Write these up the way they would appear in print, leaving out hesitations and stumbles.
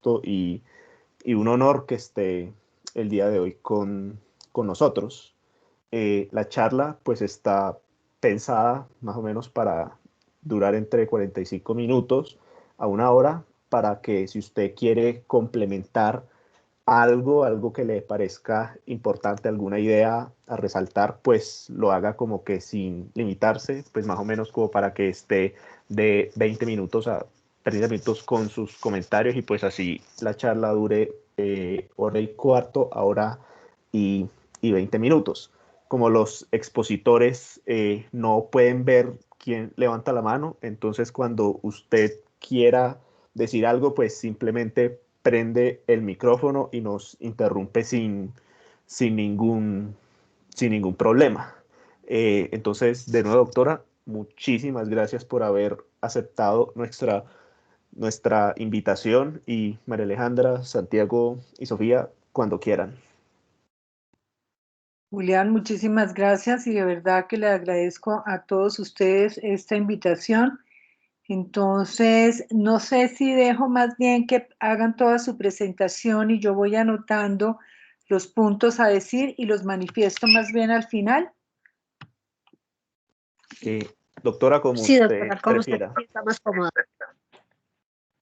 gusto y un honor que esté el día de hoy con nosotros. La charla pues está pensada más o menos para durar entre 45 minutos a una hora, para que si usted quiere complementar algo que le parezca importante, alguna idea a resaltar, pues lo haga como que sin limitarse, pues más o menos como para que esté de 20 minutos a 30 minutos con sus comentarios, y pues así la charla dure hora y cuarto, hora y, y 20 minutos. Como los expositores no pueden ver quién levanta la mano, entonces cuando usted quiera decir algo, pues simplemente prende el micrófono y nos interrumpe sin, ningún, sin ningún problema. Entonces, de nuevo, doctora, muchísimas gracias por haber aceptado nuestra invitación, y María Alejandra, Santiago y Sofía, cuando quieran. Julián, muchísimas gracias y de verdad que le agradezco a todos ustedes esta invitación. Entonces, no sé si dejo más bien que hagan toda su presentación y yo voy anotando los puntos a decir y los manifiesto más bien al final. Doctora, como Sí, usted doctora, como usted prefiera. se sienta más cómoda.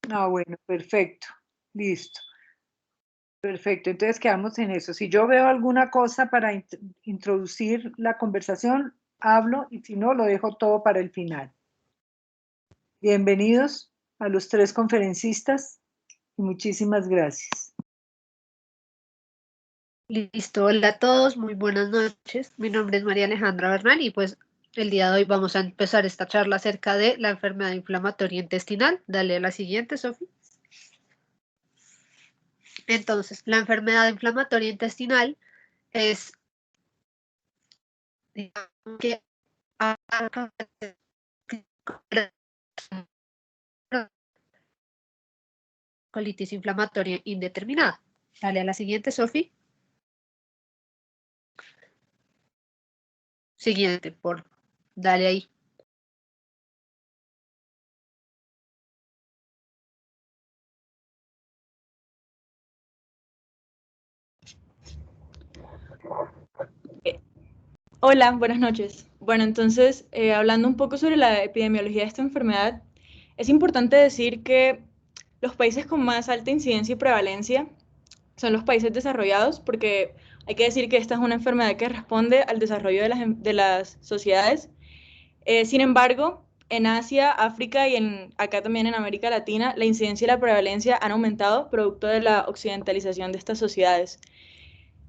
Ah, bueno, perfecto. Listo. Perfecto, entonces quedamos en eso. Si yo veo alguna cosa para introducir la conversación, hablo, y si no, lo dejo todo para el final. Bienvenidos a los tres conferencistas y muchísimas gracias. Listo, hola a todos, muy buenas noches. Mi nombre es María Alejandra Bernal y pues el día de hoy vamos a empezar esta charla acerca de la enfermedad inflamatoria intestinal. Dale a la siguiente, Sofi. Entonces, la enfermedad inflamatoria intestinal es, digamos que, colitis inflamatoria indeterminada. Dale a la siguiente, Sofi. Siguiente, por. Dale ahí. Hola, buenas noches. Bueno, entonces, hablando un poco sobre la epidemiología de esta enfermedad, es importante decir que los países con más alta incidencia y prevalencia son los países desarrollados, porque hay que decir que esta es una enfermedad que responde al desarrollo de las sociedades. Sin embargo, en Asia, África y acá también en América Latina, la incidencia y la prevalencia han aumentado producto de la occidentalización de estas sociedades.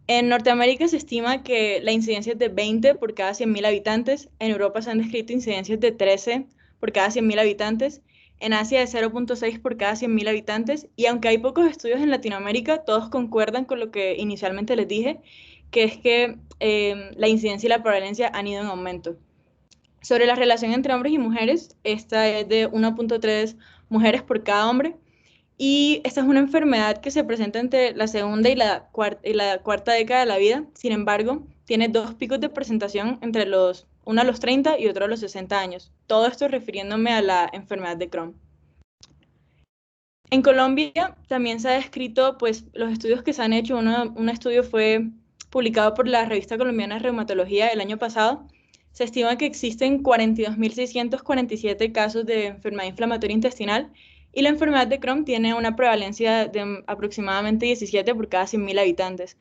En Norteamérica se estima que la incidencia es de 20 por cada 100.000 habitantes, en Europa se han descrito incidencias de 13 por cada 100.000 habitantes, en Asia de 0.6 por cada 100.000 habitantes, y aunque hay pocos estudios en Latinoamérica, todos concuerdan con lo que inicialmente les dije, que es que la incidencia y la prevalencia han ido en aumento. Sobre la relación entre hombres y mujeres, esta es de 1.3 mujeres por cada hombre, y esta es una enfermedad que se presenta entre la segunda y la cuarta década de la vida. Sin embargo, tiene dos picos de presentación entre uno a los 30 y otro a los 60 años. Todo esto refiriéndome a la enfermedad de Crohn. En Colombia también se ha descrito pues, los estudios que se han hecho. Un estudio fue publicado por la Revista Colombiana de Reumatología el año pasado. Se estima que existen 42.647 casos de enfermedad inflamatoria intestinal, y la enfermedad de Crohn tiene una prevalencia de aproximadamente 17 por cada 100.000 habitantes.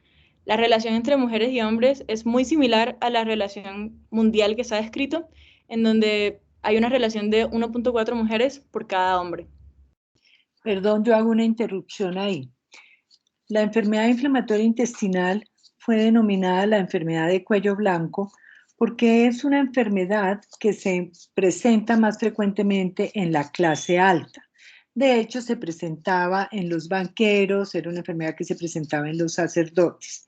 La relación entre mujeres y hombres es muy similar a la relación mundial que se ha descrito, en donde hay una relación de 1.4 mujeres por cada hombre. Perdón, yo hago una interrupción ahí. La enfermedad inflamatoria intestinal fue denominada la enfermedad de cuello blanco porque es una enfermedad que se presenta más frecuentemente en la clase alta. De hecho, se presentaba en los banqueros, era una enfermedad que se presentaba en los sacerdotes.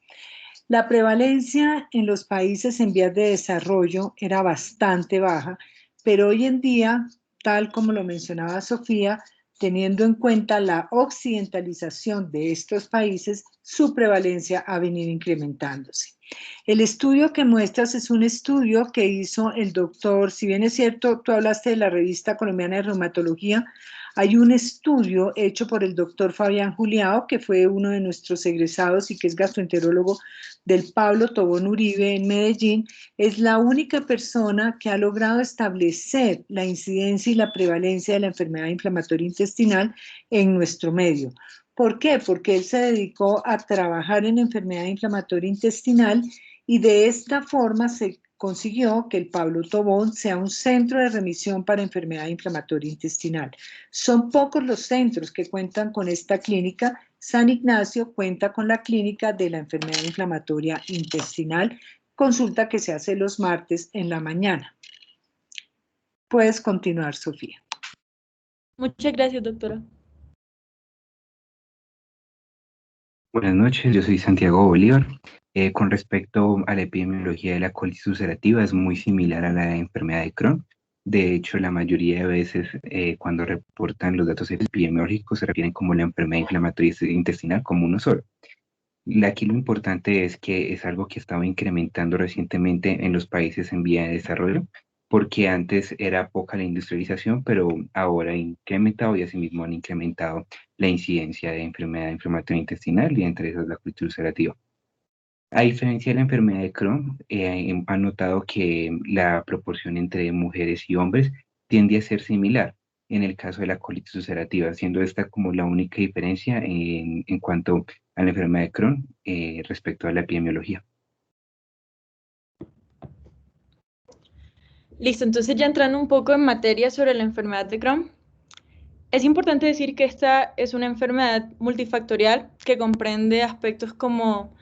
La prevalencia en los países en vías de desarrollo era bastante baja, pero hoy en día, tal como lo mencionaba Sofía, teniendo en cuenta la occidentalización de estos países, su prevalencia ha venido incrementándose. El estudio que muestras es un estudio que hizo el doctor, si bien es cierto, tú hablaste de la Revista Colombiana de Reumatología, Hay un estudio hecho por el doctor Fabián Juliao, que fue uno de nuestros egresados y que es gastroenterólogo del Pablo Tobón Uribe en Medellín. Es la única persona que ha logrado establecer la incidencia y la prevalencia de la enfermedad inflamatoria intestinal en nuestro medio. ¿Por qué? Porque él se dedicó a trabajar en enfermedad inflamatoria intestinal y de esta forma se consiguió que el Pablo Tobón sea un centro de remisión para enfermedad inflamatoria intestinal. Son pocos los centros que cuentan con esta clínica. San Ignacio cuenta con la clínica de la enfermedad inflamatoria intestinal, consulta que se hace los martes en la mañana. Puedes continuar, Sofía. Muchas gracias, doctora. Buenas noches, yo soy Santiago Bolívar. Con respecto a la epidemiología de la colitis ulcerativa, es muy similar a la enfermedad de Crohn. De hecho, la mayoría de veces cuando reportan los datos epidemiológicos se refieren como la enfermedad inflamatoria intestinal como uno solo. Aquí lo importante es que es algo que estaba incrementando recientemente en los países en vía de desarrollo, porque antes era poca la industrialización, pero ahora ha incrementado y asimismo han incrementado la incidencia de enfermedad inflamatoria intestinal y entre esas la colitis ulcerativa. A diferencia de la enfermedad de Crohn, han notado que la proporción entre mujeres y hombres tiende a ser similar en el caso de la colitis ulcerativa, siendo esta como la única diferencia en cuanto a la enfermedad de Crohn respecto a la epidemiología. Listo, entonces ya entrando un poco en materia sobre la enfermedad de Crohn, es importante decir que esta es una enfermedad multifactorial que comprende aspectos como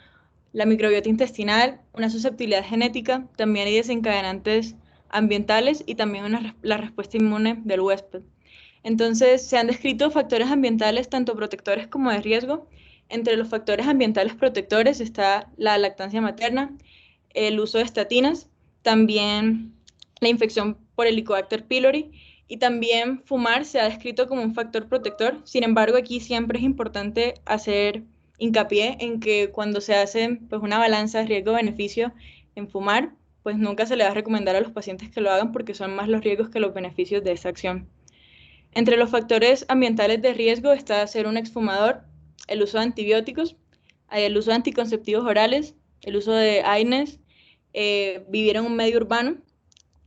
la microbiota intestinal, una susceptibilidad genética, también hay desencadenantes ambientales y también la respuesta inmune del huésped. Entonces, se han descrito factores ambientales tanto protectores como de riesgo. Entre los factores ambientales protectores está la lactancia materna, el uso de estatinas, también la infección por Helicobacter pylori y también fumar se ha descrito como un factor protector. Sin embargo, aquí siempre es importante hacer hincapié en que cuando se hace pues, una balanza de riesgo-beneficio en fumar, pues nunca se le va a recomendar a los pacientes que lo hagan porque son más los riesgos que los beneficios de esa acción. Entre los factores ambientales de riesgo está ser un exfumador, el uso de antibióticos, el uso de anticonceptivos orales, el uso de AINES, vivir en un medio urbano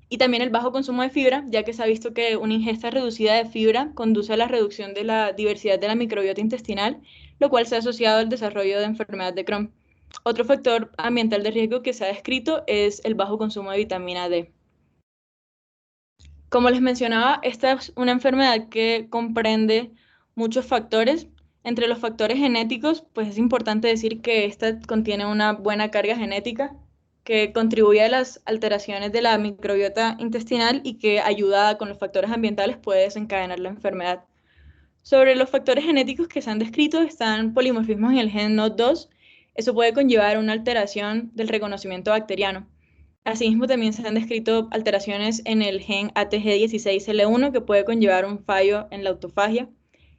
y también el bajo consumo de fibra, ya que se ha visto que una ingesta reducida de fibra conduce a la reducción de la diversidad de la microbiota intestinal, lo cual se ha asociado al desarrollo de enfermedad de Crohn. Otro factor ambiental de riesgo que se ha descrito es el bajo consumo de vitamina D. Como les mencionaba, esta es una enfermedad que comprende muchos factores. Entre los factores genéticos, pues es importante decir que esta contiene una buena carga genética que contribuye a las alteraciones de la microbiota intestinal y que ayuda con los factores ambientales puede desencadenar la enfermedad. Sobre los factores genéticos que se han descrito están polimorfismos en el gen NOD2. Eso puede conllevar una alteración del reconocimiento bacteriano. Asimismo, también se han descrito alteraciones en el gen ATG16L1 que puede conllevar un fallo en la autofagia.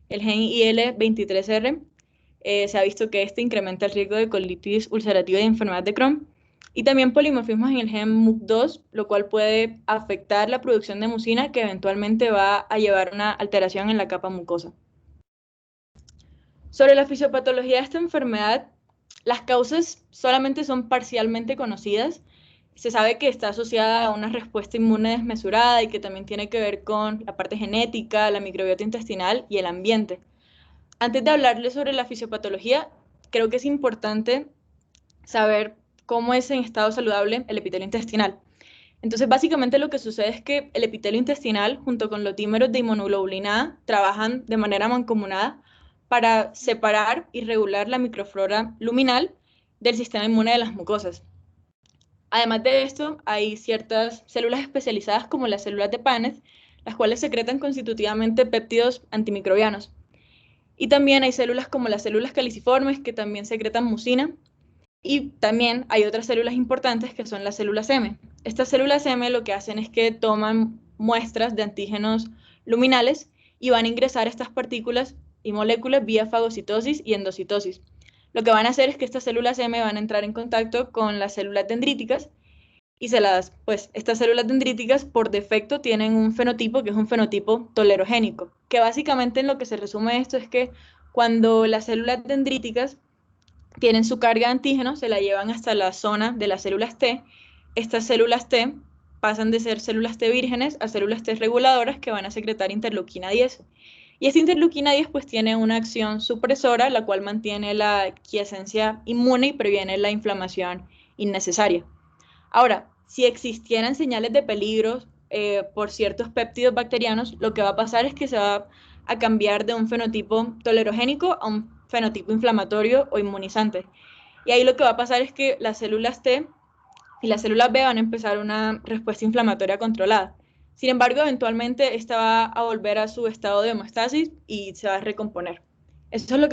El gen IL23R se ha visto que este incrementa el riesgo de colitis ulcerativa y enfermedad de Crohn. Y también polimorfismos en el gen MUC2, lo cual puede afectar la producción de mucina que eventualmente va a llevar a una alteración en la capa mucosa. Sobre la fisiopatología de esta enfermedad, las causas solamente son parcialmente conocidas. Se sabe que está asociada a una respuesta inmune desmesurada y que también tiene que ver con la parte genética, la microbiota intestinal y el ambiente. Antes de hablarles sobre la fisiopatología, creo que es importante saber cómo es en estado saludable el epitelio intestinal. Entonces, básicamente lo que sucede es que el epitelio intestinal, junto con los dímeros de inmunoglobulina A, trabajan de manera mancomunada para separar y regular la microflora luminal del sistema inmune de las mucosas. Además de esto, hay ciertas células especializadas como las células de Paneth, las cuales secretan constitutivamente péptidos antimicrobianos. Y también hay células como las células caliciformes que también secretan mucina. Y también hay otras células importantes que son las células M. Estas células M lo que hacen es que toman muestras de antígenos luminales y van a ingresar estas partículas y moléculas vía fagocitosis y endocitosis. Lo que van a hacer es que estas células M van a entrar en contacto con las células dendríticas y se las, pues estas células dendríticas por defecto tienen un fenotipo que es un fenotipo tolerogénico, que básicamente en lo que se resume esto es que cuando las células dendríticas tienen su carga de antígeno, se la llevan hasta la zona de las células T. Estas células T pasan de ser células T vírgenes a células T reguladoras que van a secretar interleuquina 10. Y esta interleuquina 10 pues tiene una acción supresora, la cual mantiene la quiescencia inmune y previene la inflamación innecesaria. Ahora, si existieran señales de peligro por ciertos péptidos bacterianos, lo que va a pasar es que se va a cambiar de un fenotipo tolerogénico a un fenotipo inflamatorio o inmunizante. Y ahí lo que va a pasar es que las células T y las células B van a empezar una respuesta inflamatoria controlada. Sin embargo, eventualmente esta va a volver a su estado de homeostasis y se va a recomponer. Eso es lo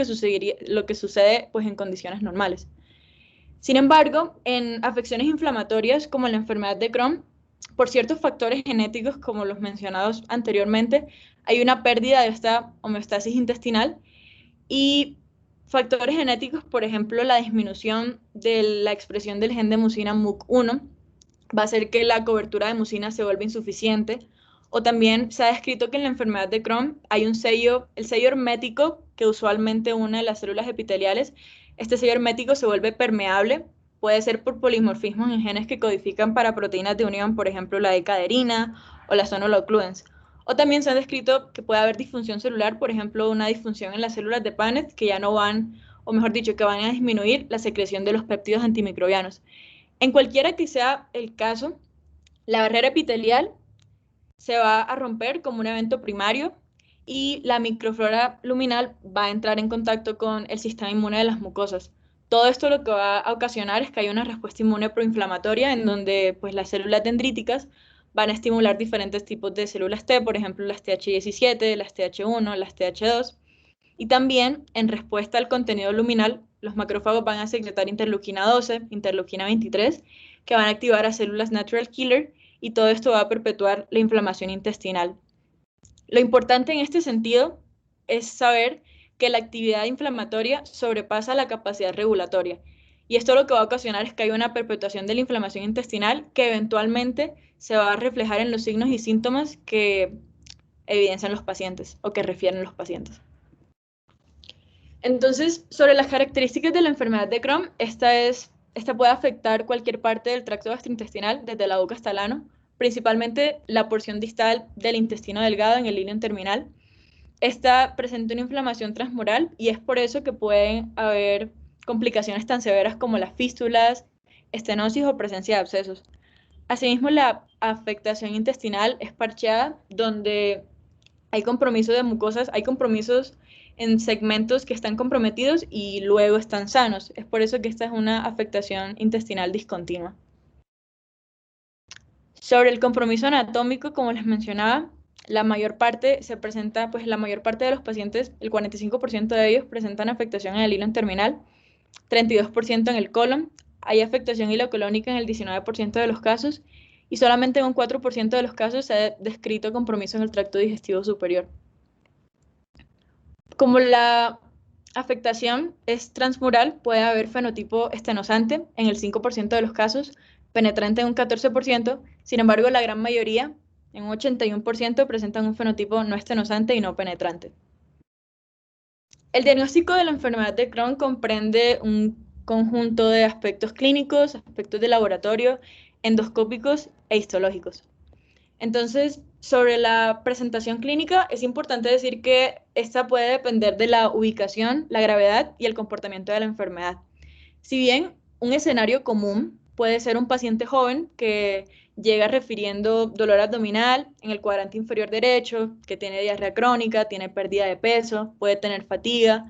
que sucede pues, en condiciones normales. Sin embargo, en afecciones inflamatorias como la enfermedad de Crohn, por ciertos factores genéticos como los mencionados anteriormente, hay una pérdida de esta homeostasis intestinal y factores genéticos, por ejemplo, la disminución de la expresión del gen de mucina MUC1 va a hacer que la cobertura de mucina se vuelva insuficiente, o también se ha descrito que en la enfermedad de Crohn hay un sello, el sello hermético que usualmente une las células epiteliales. Este sello hermético se vuelve permeable, puede ser por polimorfismos en genes que codifican para proteínas de unión, por ejemplo la decaderina o la sonolocluens. O también se ha descrito que puede haber disfunción celular, por ejemplo una disfunción en las células de Paneth que ya no van, o mejor dicho, que van a disminuir la secreción de los péptidos antimicrobianos. En cualquiera que sea el caso, la barrera epitelial se va a romper como un evento primario y la microflora luminal va a entrar en contacto con el sistema inmune de las mucosas. Todo esto lo que va a ocasionar es que hay una respuesta inmune proinflamatoria en donde pues, las células dendríticas van a estimular diferentes tipos de células T, por ejemplo las TH17, las TH1, las TH2, y también en respuesta al contenido luminal, los macrófagos van a secretar interleuquina 12, interleuquina 23, que van a activar a células natural killer y todo esto va a perpetuar la inflamación intestinal. Lo importante en este sentido es saber que la actividad inflamatoria sobrepasa la capacidad regulatoria. Y esto lo que va a ocasionar es que haya una perpetuación de la inflamación intestinal que eventualmente se va a reflejar en los signos y síntomas que evidencian los pacientes o que refieren los pacientes. Entonces, sobre las características de la enfermedad de Crohn, esta puede afectar cualquier parte del tracto gastrointestinal, desde la boca hasta el ano, principalmente la porción distal del intestino delgado en el ileum terminal. Esta presenta una inflamación transmural y es por eso que pueden haber complicaciones tan severas como las fístulas, estenosis o presencia de abscesos. Asimismo, la afectación intestinal es parcheada, donde hay compromiso de mucosas, hay compromisos en segmentos que están comprometidos y luego están sanos. Es por eso que esta es una afectación intestinal discontinua. Sobre el compromiso anatómico, como les mencionaba, la mayor parte de los pacientes, el 45% de ellos presentan afectación en el ileum terminal, 32% en el colon, hay afectación ileocolónica en el 19% de los casos y solamente en un 4% de los casos se ha descrito compromiso en el tracto digestivo superior. Como la afectación es transmural, puede haber fenotipo estenosante en el 5% de los casos, penetrante en un 14%, sin embargo la gran mayoría, en un 81%, presentan un fenotipo no estenosante y no penetrante. El diagnóstico de la enfermedad de Crohn comprende un conjunto de aspectos clínicos, aspectos de laboratorio, endoscópicos e histológicos. Entonces, sobre la presentación clínica, es importante decir que esta puede depender de la ubicación, la gravedad y el comportamiento de la enfermedad. Si bien un escenario común puede ser un paciente joven que llega refiriendo dolor abdominal en el cuadrante inferior derecho, que tiene diarrea crónica, tiene pérdida de peso, puede tener fatiga,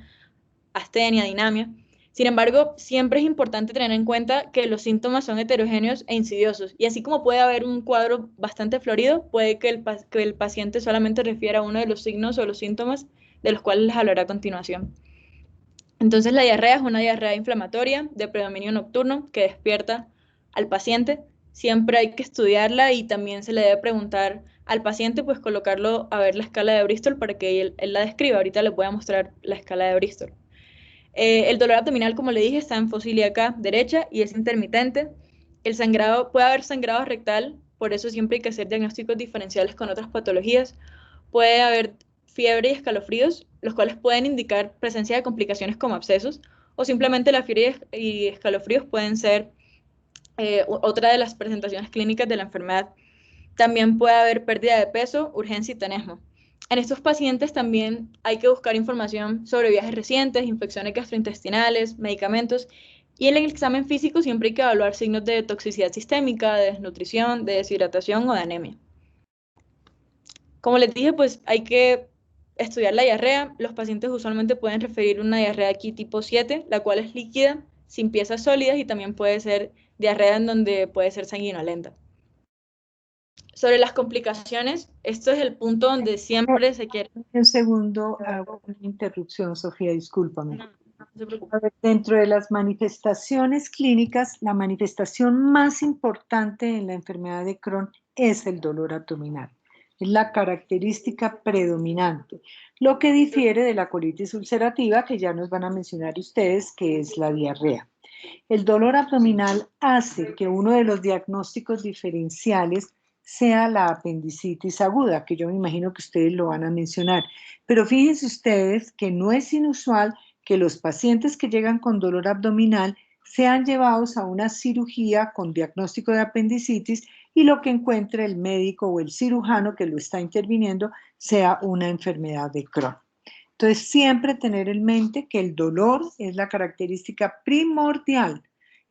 astenia, dinamia. Sin embargo, siempre es importante tener en cuenta que los síntomas son heterogéneos e insidiosos, y así como puede haber un cuadro bastante florido, puede que el paciente solamente refiera a uno de los signos o los síntomas de los cuales les hablaré a continuación. Entonces, la diarrea es una diarrea inflamatoria de predominio nocturno que despierta al paciente. Siempre hay que estudiarla y también se le debe preguntar al paciente, pues colocarlo a ver la escala de Bristol para que él la describa. Ahorita les voy a mostrar la escala de Bristol. El dolor abdominal, como le dije, está en fosa ilíaca derecha y es intermitente. El sangrado, puede haber sangrado rectal, por eso siempre hay que hacer diagnósticos diferenciales con otras patologías. Puede haber fiebre y escalofríos, los cuales pueden indicar presencia de complicaciones como abscesos, o simplemente la fiebre y escalofríos pueden ser otra de las presentaciones clínicas de la enfermedad. También puede haber pérdida de peso, urgencia y tenesmo. En estos pacientes también hay que buscar información sobre viajes recientes, infecciones gastrointestinales, medicamentos, y en el examen físico siempre hay que evaluar signos de toxicidad sistémica, de desnutrición, de deshidratación o de anemia. Como les dije, pues hay que estudiar la diarrea. Los pacientes usualmente pueden referir una diarrea aquí tipo 7, la cual es líquida, sin piezas sólidas, y también puede ser diarrea en donde puede ser sanguinolenta. Sobre las complicaciones, esto es el punto donde siempre se quiere... Un segundo, hago una interrupción, Sofía, discúlpame. No se preocupe. A ver, dentro de las manifestaciones clínicas, la manifestación más importante en la enfermedad de Crohn es el dolor abdominal. Es la característica predominante, lo que difiere de la colitis ulcerativa, que ya nos van a mencionar ustedes, que es la diarrea. El dolor abdominal hace que uno de los diagnósticos diferenciales sea la apendicitis aguda, que yo me imagino que ustedes lo van a mencionar. Pero fíjense ustedes que no es inusual que los pacientes que llegan con dolor abdominal sean llevados a una cirugía con diagnóstico de apendicitis y lo que encuentre el médico o el cirujano que lo está interviniendo sea una enfermedad de Crohn. Entonces, siempre tener en mente que el dolor es la característica primordial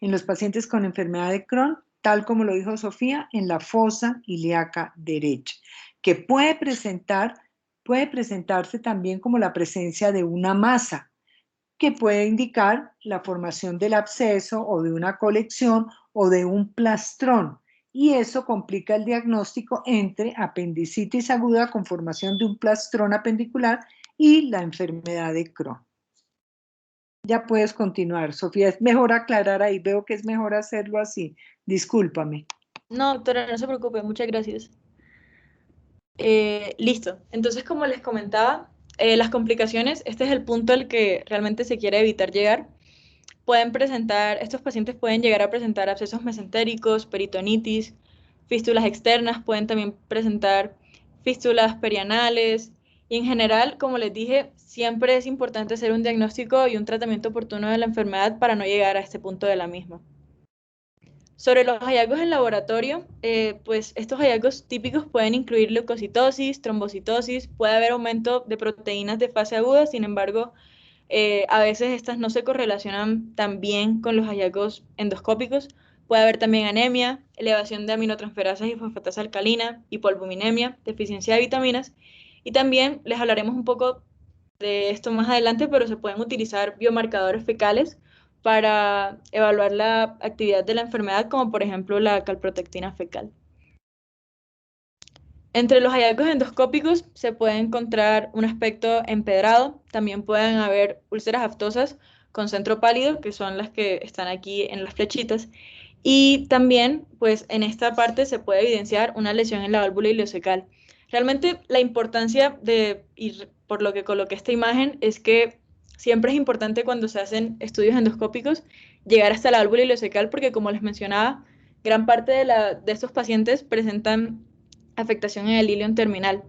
en los pacientes con enfermedad de Crohn, tal como lo dijo Sofía, en la fosa ilíaca derecha, que puede presentarse también como la presencia de una masa, que puede indicar la formación del absceso o de una colección o de un plastrón. Y eso complica el diagnóstico entre apendicitis aguda con formación de un plastrón apendicular y la enfermedad de Crohn. Ya puedes continuar, Sofía. Es mejor aclarar ahí. Veo que es mejor hacerlo así. Discúlpame. No, doctora, no se preocupe, muchas gracias. Listo. Entonces, como les comentaba, las complicaciones, este es el punto al que realmente se quiere evitar llegar. Estos pacientes pueden llegar a presentar abscesos mesentéricos, peritonitis, fístulas externas, pueden también presentar fístulas perianales, y en general, como les dije, siempre es importante hacer un diagnóstico y un tratamiento oportuno de la enfermedad para no llegar a este punto de la misma. Sobre los hallazgos en laboratorio, pues estos hallazgos típicos pueden incluir leucocitosis, trombocitosis, puede haber aumento de proteínas de fase aguda, sin embargo, a veces estas no se correlacionan tan bien con los hallazgos endoscópicos. Puede haber también anemia, elevación de aminotransferasas y fosfatasa alcalina, hipoalbuminemia, deficiencia de vitaminas, y también les hablaremos un poco de esto más adelante, pero se pueden utilizar biomarcadores fecales para evaluar la actividad de la enfermedad, como por ejemplo la calprotectina fecal. Entre los hallazgos endoscópicos se puede encontrar un aspecto empedrado, también pueden haber úlceras aftosas con centro pálido, que son las que están aquí en las flechitas, y también pues en esta parte se puede evidenciar una lesión en la válvula ileocecal. Realmente la importancia y por lo que coloqué esta imagen, es que siempre es importante cuando se hacen estudios endoscópicos llegar hasta la válvula ileocecal, porque como les mencionaba, gran parte de estos pacientes presentan afectación en el ilion terminal.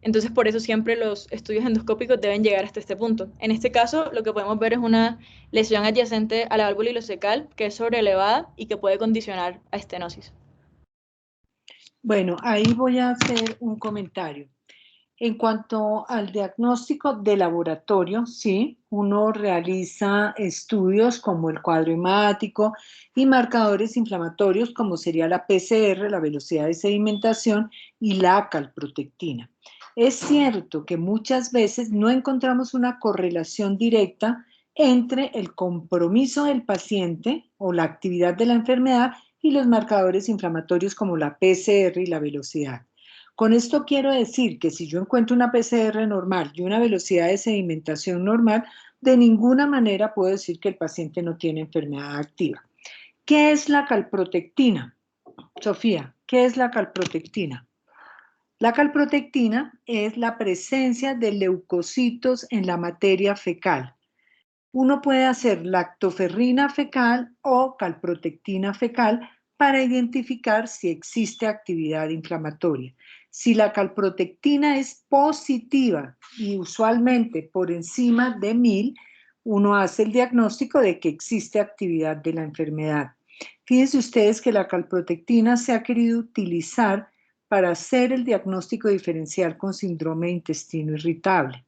Entonces, por eso siempre los estudios endoscópicos deben llegar hasta este punto. En este caso, lo que podemos ver es una lesión adyacente a la válvula ileocecal que es sobreelevada y que puede condicionar a estenosis. Bueno, ahí voy a hacer un comentario. En cuanto al diagnóstico de laboratorio, sí, uno realiza estudios como el cuadro hemático y marcadores inflamatorios como sería la PCR, la velocidad de sedimentación, y la calprotectina. Es cierto que muchas veces no encontramos una correlación directa entre el compromiso del paciente o la actividad de la enfermedad y los marcadores inflamatorios como la PCR y la velocidad. Con esto quiero decir que si yo encuentro una PCR normal y una velocidad de sedimentación normal, de ninguna manera puedo decir que el paciente no tiene enfermedad activa. ¿Qué es la calprotectina? Sofía, ¿qué es la calprotectina? La calprotectina es la presencia de leucocitos en la materia fecal. Uno puede hacer lactoferrina fecal o calprotectina fecal para identificar si existe actividad inflamatoria. Si la calprotectina es positiva y usualmente por encima de 1000, uno hace el diagnóstico de que existe actividad de la enfermedad. Fíjense ustedes que la calprotectina se ha querido utilizar para hacer el diagnóstico diferencial con síndrome de intestino irritable.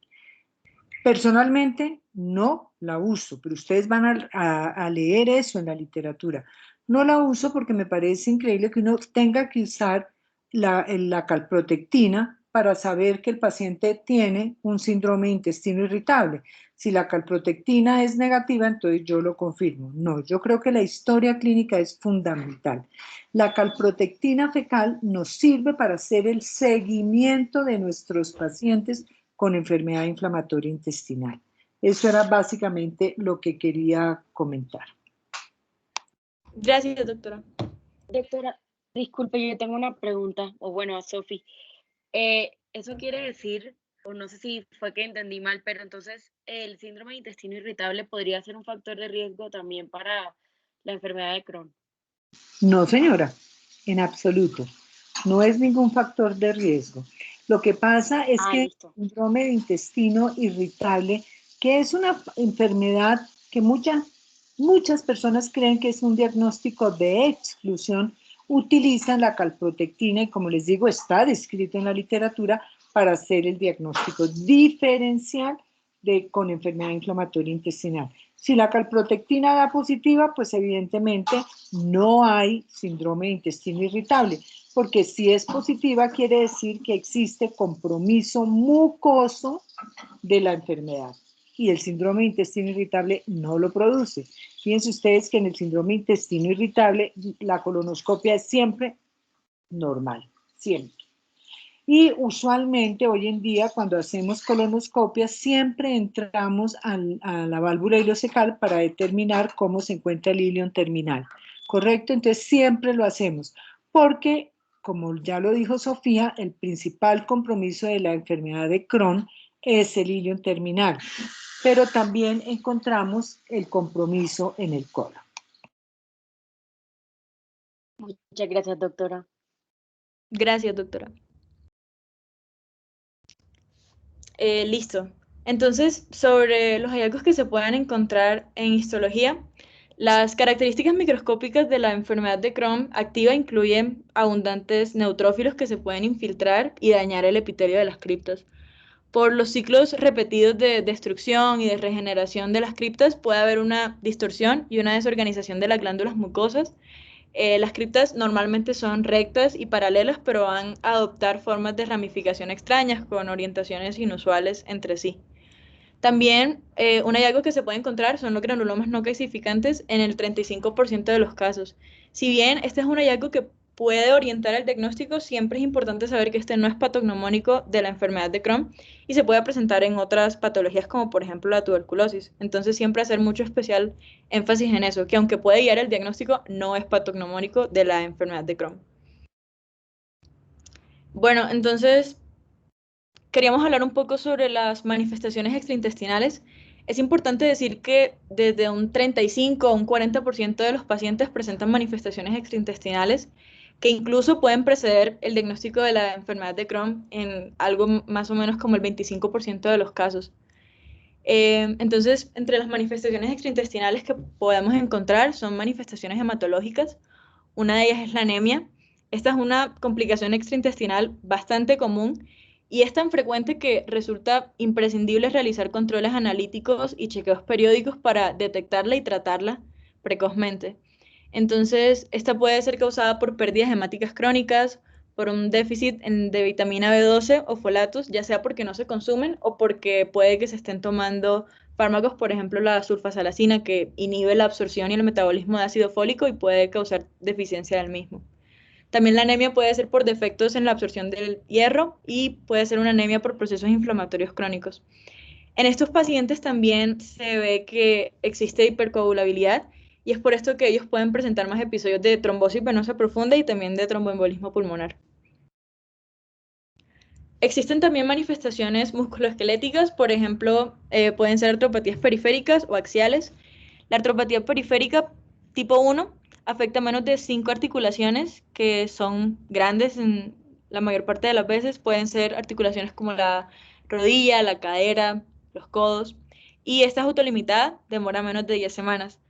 Personalmente no la uso, pero ustedes van a leer eso en la literatura. No la uso porque me parece increíble que uno tenga que usar la calprotectina para saber que el paciente tiene un síndrome de intestino irritable. Si la calprotectina es negativa, entonces yo lo confirmo. No, yo creo que la historia clínica es fundamental. La calprotectina fecal nos sirve para hacer el seguimiento de nuestros pacientes con enfermedad inflamatoria intestinal. Eso era básicamente lo que quería comentar. Gracias, doctora. Doctora, disculpe, yo tengo una pregunta, o bueno, a Sofi. Eso quiere decir, o no sé si fue que entendí mal, pero entonces el síndrome de intestino irritable podría ser un factor de riesgo también para la enfermedad de Crohn. No, señora, en absoluto. No es ningún factor de riesgo. Lo que pasa es que listo. el síndrome de intestino irritable, que es una enfermedad que muchas personas creen que es un diagnóstico de exclusión, utilizan la calprotectina y, como les digo, está descrito en la literatura para hacer el diagnóstico diferencial con enfermedad inflamatoria intestinal. Si la calprotectina da positiva, pues evidentemente no hay síndrome de intestino irritable, porque si es positiva quiere decir que existe compromiso mucoso de la enfermedad y el síndrome de intestino irritable no lo produce. Fíjense ustedes que en el síndrome de intestino irritable la colonoscopia es siempre normal, siempre. Y usualmente hoy en día cuando hacemos colonoscopia siempre entramos a la válvula ileocecal para determinar cómo se encuentra el ilion terminal, ¿correcto? Entonces siempre lo hacemos porque, como ya lo dijo Sofía, el principal compromiso de la enfermedad de Crohn es el ilion terminal, pero también encontramos el compromiso en el colon. Muchas gracias, doctora. Gracias, doctora. Listo. Entonces, sobre los hallazgos que se puedan encontrar en histología, las características microscópicas de la enfermedad de Crohn activa incluyen abundantes neutrófilos que se pueden infiltrar y dañar el epitelio de las criptas. Por los ciclos repetidos de destrucción y de regeneración de las criptas puede haber una distorsión y una desorganización de las glándulas mucosas. Las criptas normalmente son rectas y paralelas, pero van a adoptar formas de ramificación extrañas con orientaciones inusuales entre sí. También un hallazgo que se puede encontrar son los granulomas no calcificantes en el 35% de los casos. Si bien este es un hallazgo que puede orientar el diagnóstico, siempre es importante saber que este no es patognomónico de la enfermedad de Crohn y se puede presentar en otras patologías como por ejemplo la tuberculosis. Entonces siempre hacer mucho especial énfasis en eso, que aunque puede guiar el diagnóstico, no es patognomónico de la enfermedad de Crohn. Bueno, entonces queríamos hablar un poco sobre las manifestaciones extraintestinales. Es importante decir que desde un 35 a un 40% de los pacientes presentan manifestaciones extraintestinales que incluso pueden preceder el diagnóstico de la enfermedad de Crohn en algo más o menos como el 25% de los casos. Entonces, entre las manifestaciones extraintestinales que podemos encontrar son manifestaciones hematológicas. Una de ellas es la anemia. Esta es una complicación extraintestinal bastante común y es tan frecuente que resulta imprescindible realizar controles analíticos y chequeos periódicos para detectarla y tratarla precozmente. Entonces, esta puede ser causada por pérdidas hemáticas crónicas, por un déficit de vitamina B12 o folatos, ya sea porque no se consumen o porque puede que se estén tomando fármacos, por ejemplo la sulfasalacina, que inhibe la absorción y el metabolismo de ácido fólico y puede causar deficiencia del mismo. También la anemia puede ser por defectos en la absorción del hierro y puede ser una anemia por procesos inflamatorios crónicos. En estos pacientes también se ve que existe hipercoagulabilidad y es por esto que ellos pueden presentar más episodios de trombosis venosa profunda y también de tromboembolismo pulmonar. Existen también manifestaciones musculoesqueléticas, por ejemplo, pueden ser artropatías periféricas o axiales. La artropatía periférica tipo 1 afecta menos de 5 articulaciones que son grandes en la mayor parte de las veces. Pueden ser articulaciones como la rodilla, la cadera, los codos. Y esta es autolimitada, demora menos de 10 semanas.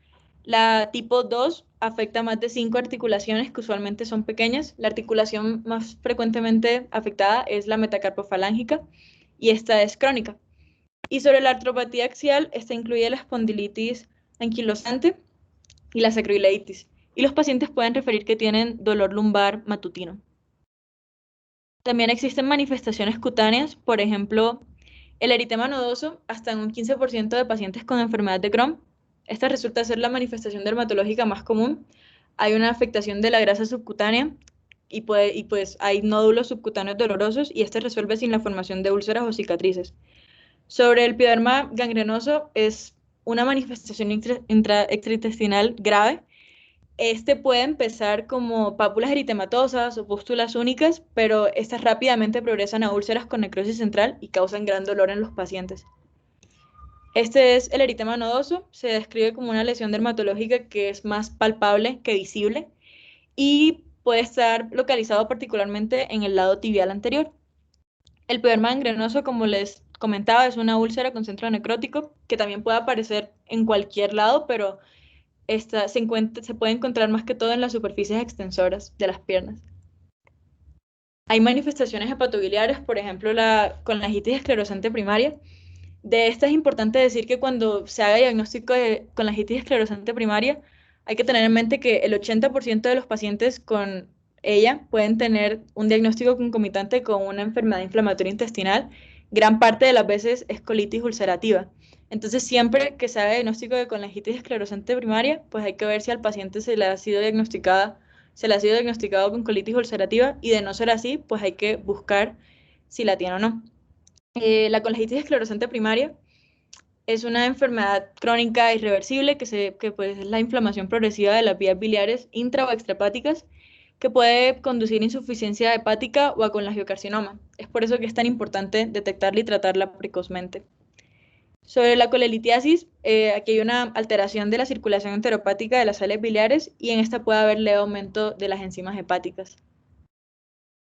La tipo 2 afecta más de 5 articulaciones que usualmente son pequeñas. La articulación más frecuentemente afectada es la metacarpofalángica y esta es crónica. Y sobre la artropatía axial, esta incluye la espondilitis anquilosante y la sacroileitis. Y los pacientes pueden referir que tienen dolor lumbar matutino. También existen manifestaciones cutáneas, por ejemplo, el eritema nodoso, hasta en un 15% de pacientes con enfermedad de Crohn. Esta resulta ser la manifestación dermatológica más común. Hay una afectación de la grasa subcutánea y pues hay nódulos subcutáneos dolorosos y este resuelve sin la formación de úlceras o cicatrices. Sobre el pioderma gangrenoso, es una manifestación extraintestinal grave. Este puede empezar como pápulas eritematosas o pústulas únicas, pero estas rápidamente progresan a úlceras con necrosis central y causan gran dolor en los pacientes. Este es el eritema nodoso, se describe como una lesión dermatológica que es más palpable que visible y puede estar localizado particularmente en el lado tibial anterior. El pioderma gangrenoso, como les comentaba, es una úlcera con centro necrótico que también puede aparecer en cualquier lado, pero se puede encontrar más que todo en las superficies extensoras de las piernas. Hay manifestaciones hepatobiliares, por ejemplo, la colangitis esclerosante primaria. De esta es importante decir que cuando se haga diagnóstico de colangitis esclerosante primaria, hay que tener en mente que el 80% de los pacientes con ella pueden tener un diagnóstico concomitante con una enfermedad inflamatoria intestinal. Gran parte de las veces es colitis ulcerativa. Entonces, siempre que se haga diagnóstico de colangitis esclerosante primaria, pues hay que ver si al paciente se le ha sido diagnosticado con colitis ulcerativa y de no ser así, pues hay que buscar si la tiene o no. La colangitis esclerosante primaria es una enfermedad crónica irreversible que pues, es la inflamación progresiva de las vías biliares intra o extrahepáticas que puede conducir a insuficiencia hepática o a colangiocarcinoma. Es por eso que es tan importante detectarla y tratarla precozmente. Sobre la colelitiasis, aquí hay una alteración de la circulación enteropática de las sales biliares y en esta puede haber leve aumento de las enzimas hepáticas.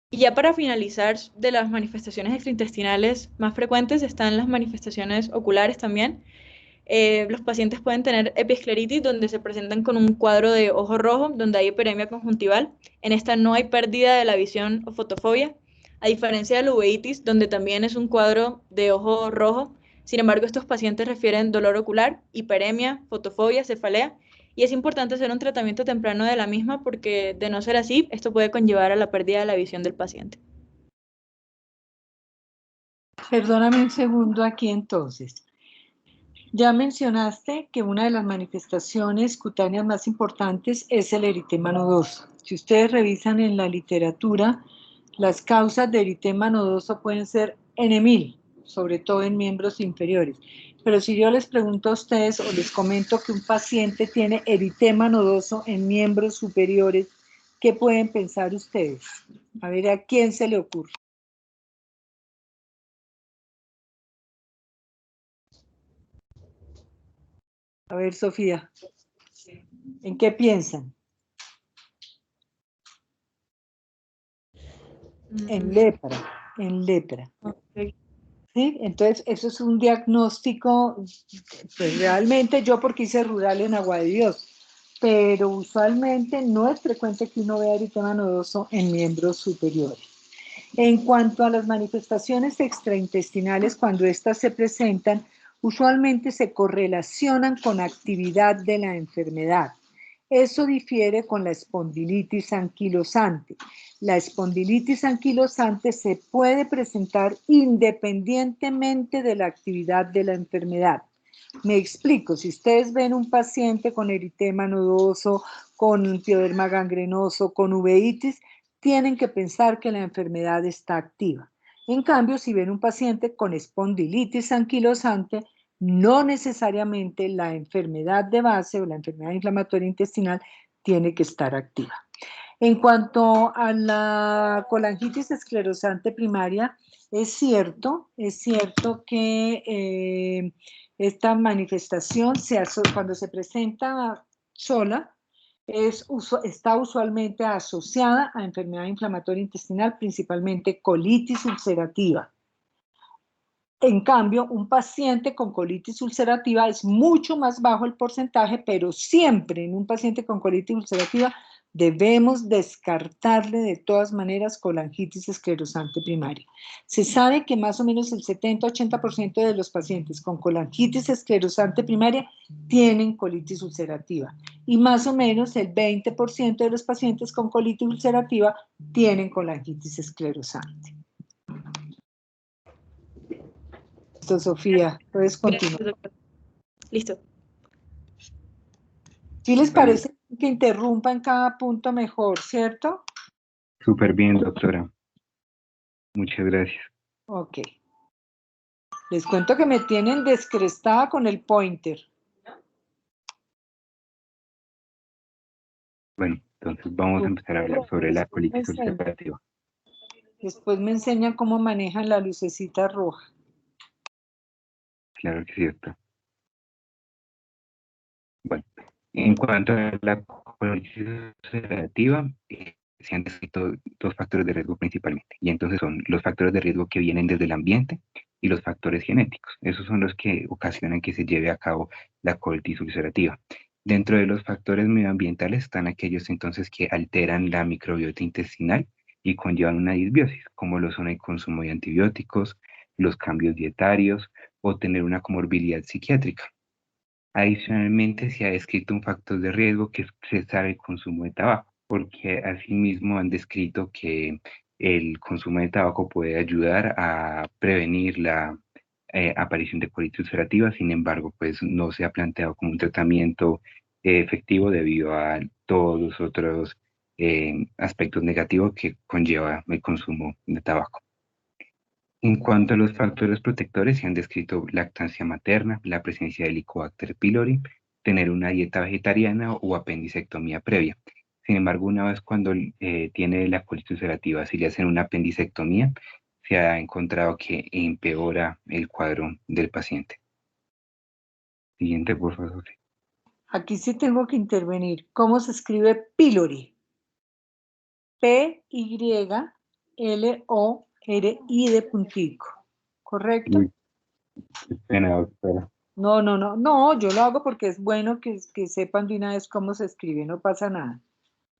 Y ya para finalizar, de las manifestaciones extraintestinales más frecuentes están las manifestaciones oculares también. Los pacientes pueden tener episcleritis, donde se presentan con un cuadro de ojo rojo, donde hay hiperemia conjuntival. En esta no hay pérdida de la visión o fotofobia, a diferencia de la uveitis, donde también es un cuadro de ojo rojo. Sin embargo, estos pacientes refieren dolor ocular, hiperemia, fotofobia, cefalea, y es importante hacer un tratamiento temprano de la misma porque, de no ser así, esto puede conllevar a la pérdida de la visión del paciente. Perdóname un segundo aquí entonces. Ya mencionaste que una de las manifestaciones cutáneas más importantes es el eritema nodoso. Si ustedes revisan en la literatura, las causas de eritema nodoso pueden ser N.000, sobre todo en miembros inferiores. Pero si yo les pregunto a ustedes o les comento que un paciente tiene eritema nodoso en miembros superiores, ¿qué pueden pensar ustedes? A ver, ¿a quién se le ocurre? A ver, Sofía, ¿en qué piensan? En lepra, en lepra. Okay. ¿Sí? Entonces, eso es un diagnóstico, pues realmente yo porque hice rural en Agua de Dios, pero usualmente no es frecuente que uno vea eritema nodoso en miembros superiores. En cuanto a las manifestaciones extraintestinales, cuando éstas se presentan, usualmente se correlacionan con actividad de la enfermedad. Eso difiere con la espondilitis anquilosante. La espondilitis anquilosante se puede presentar independientemente de la actividad de la enfermedad. Me explico, si ustedes ven un paciente con eritema nodoso, con pioderma gangrenoso, con uveitis, tienen que pensar que la enfermedad está activa. En cambio, si ven un paciente con espondilitis anquilosante, no necesariamente la enfermedad de base o la enfermedad inflamatoria intestinal tiene que estar activa. En cuanto a la colangitis esclerosante primaria, es cierto que esta manifestación cuando se presenta sola, está usualmente asociada a enfermedad inflamatoria intestinal, principalmente colitis ulcerativa. En cambio, un paciente con colitis ulcerativa es mucho más bajo el porcentaje, pero siempre en un paciente con colitis ulcerativa debemos descartarle de todas maneras colangitis esclerosante primaria. Se sabe que más o menos el 70-80% de los pacientes con colangitis esclerosante primaria tienen colitis ulcerativa y más o menos el 20% de los pacientes con colitis ulcerativa tienen colangitis esclerosante. Listo, Sofía, puedes Gracias, continuar. doctor. Listo. ¿Sí les parece que interrumpa en cada punto mejor, cierto? Súper bien, doctora. Muchas gracias. Ok. Les cuento que me tienen descrestada con el pointer. Bueno, entonces vamos a empezar a hablar sobre la colitis ulcerativa. Después me enseñan cómo manejan la lucecita roja. Claro que sí, doctor. Bueno, en cuanto a la colitis ulcerativa, se han descrito dos factores de riesgo principalmente, y entonces son los factores de riesgo que vienen desde el ambiente y los factores genéticos. Esos son los que ocasionan que se lleve a cabo la colitis ulcerativa. Dentro de los factores medioambientales están aquellos entonces que alteran la microbiota intestinal y conllevan una disbiosis, como lo son el consumo de antibióticos, los cambios dietarios o tener una comorbilidad psiquiátrica. Adicionalmente, se ha descrito un factor de riesgo que es cesar el consumo de tabaco, porque asimismo han descrito que el consumo de tabaco puede ayudar a prevenir la aparición de colitis ulcerativa. Sin embargo, pues no se ha planteado como un tratamiento efectivo debido a todos los otros aspectos negativos que conlleva el consumo de tabaco. En cuanto a los factores protectores, se han descrito lactancia materna, la presencia de Helicobacter pylori, tener una dieta vegetariana o apendicectomía previa. Sin embargo, una vez cuando tiene la colitis ulcerativa, si le hacen una apendicectomía, se ha encontrado que empeora el cuadro del paciente. Siguiente, por favor. Aquí sí tengo que intervenir. ¿Cómo se escribe pylori? P-Y-L-O-R-I de puntico. ¿Correcto? Uy, qué pena, doctora. No, yo lo hago porque es bueno que sepan de una vez cómo se escribe, no pasa nada.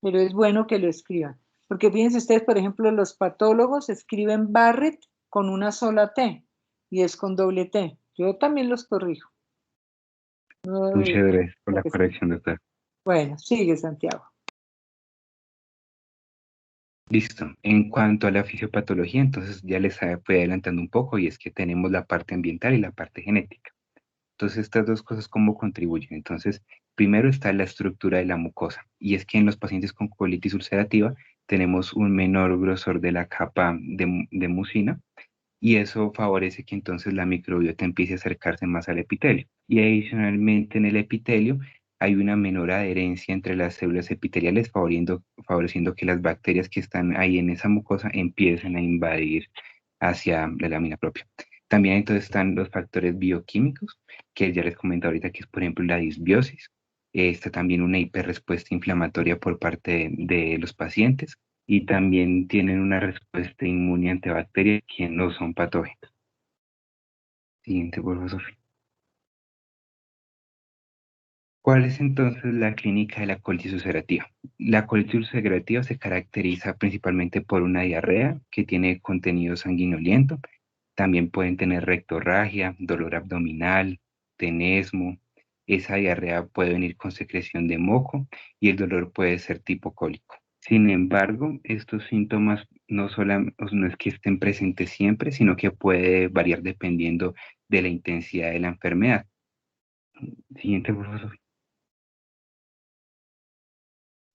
Pero es bueno que lo escriban. Porque fíjense ustedes, por ejemplo, los patólogos escriben Barrett con una sola T y es con doble T. Yo también los corrijo. Muchas gracias por la corrección, doctor. Bueno, sigue, Santiago. Listo. En cuanto a la fisiopatología, entonces ya les fui adelantando un poco y es que tenemos la parte ambiental y la parte genética. Entonces, estas dos cosas, ¿cómo contribuyen? Entonces, primero está la estructura de la mucosa, y es que en los pacientes con colitis ulcerativa tenemos un menor grosor de la capa de mucina, y eso favorece que entonces la microbiota empiece a acercarse más al epitelio. Y adicionalmente en el epitelio hay una menor adherencia entre las células epiteliales, favoreciendo que las bacterias que están ahí en esa mucosa empiecen a invadir hacia la lámina propia. También entonces están los factores bioquímicos, que ya les comento ahorita, que es por ejemplo la disbiosis. Está también una hiperrespuesta inflamatoria por parte de los pacientes, y también tienen una respuesta inmune ante bacterias que no son patógenas. Siguiente, por favor, Sofía. ¿Cuál es entonces la clínica de la colitis ulcerativa? La colitis ulcerativa se caracteriza principalmente por una diarrea que tiene contenido sanguinolento. También pueden tener rectorragia, dolor abdominal, tenesmo. Esa diarrea puede venir con secreción de moco y el dolor puede ser tipo cólico. Sin embargo, estos síntomas no es que estén presentes siempre, sino que puede variar dependiendo de la intensidad de la enfermedad. Siguiente, por favor.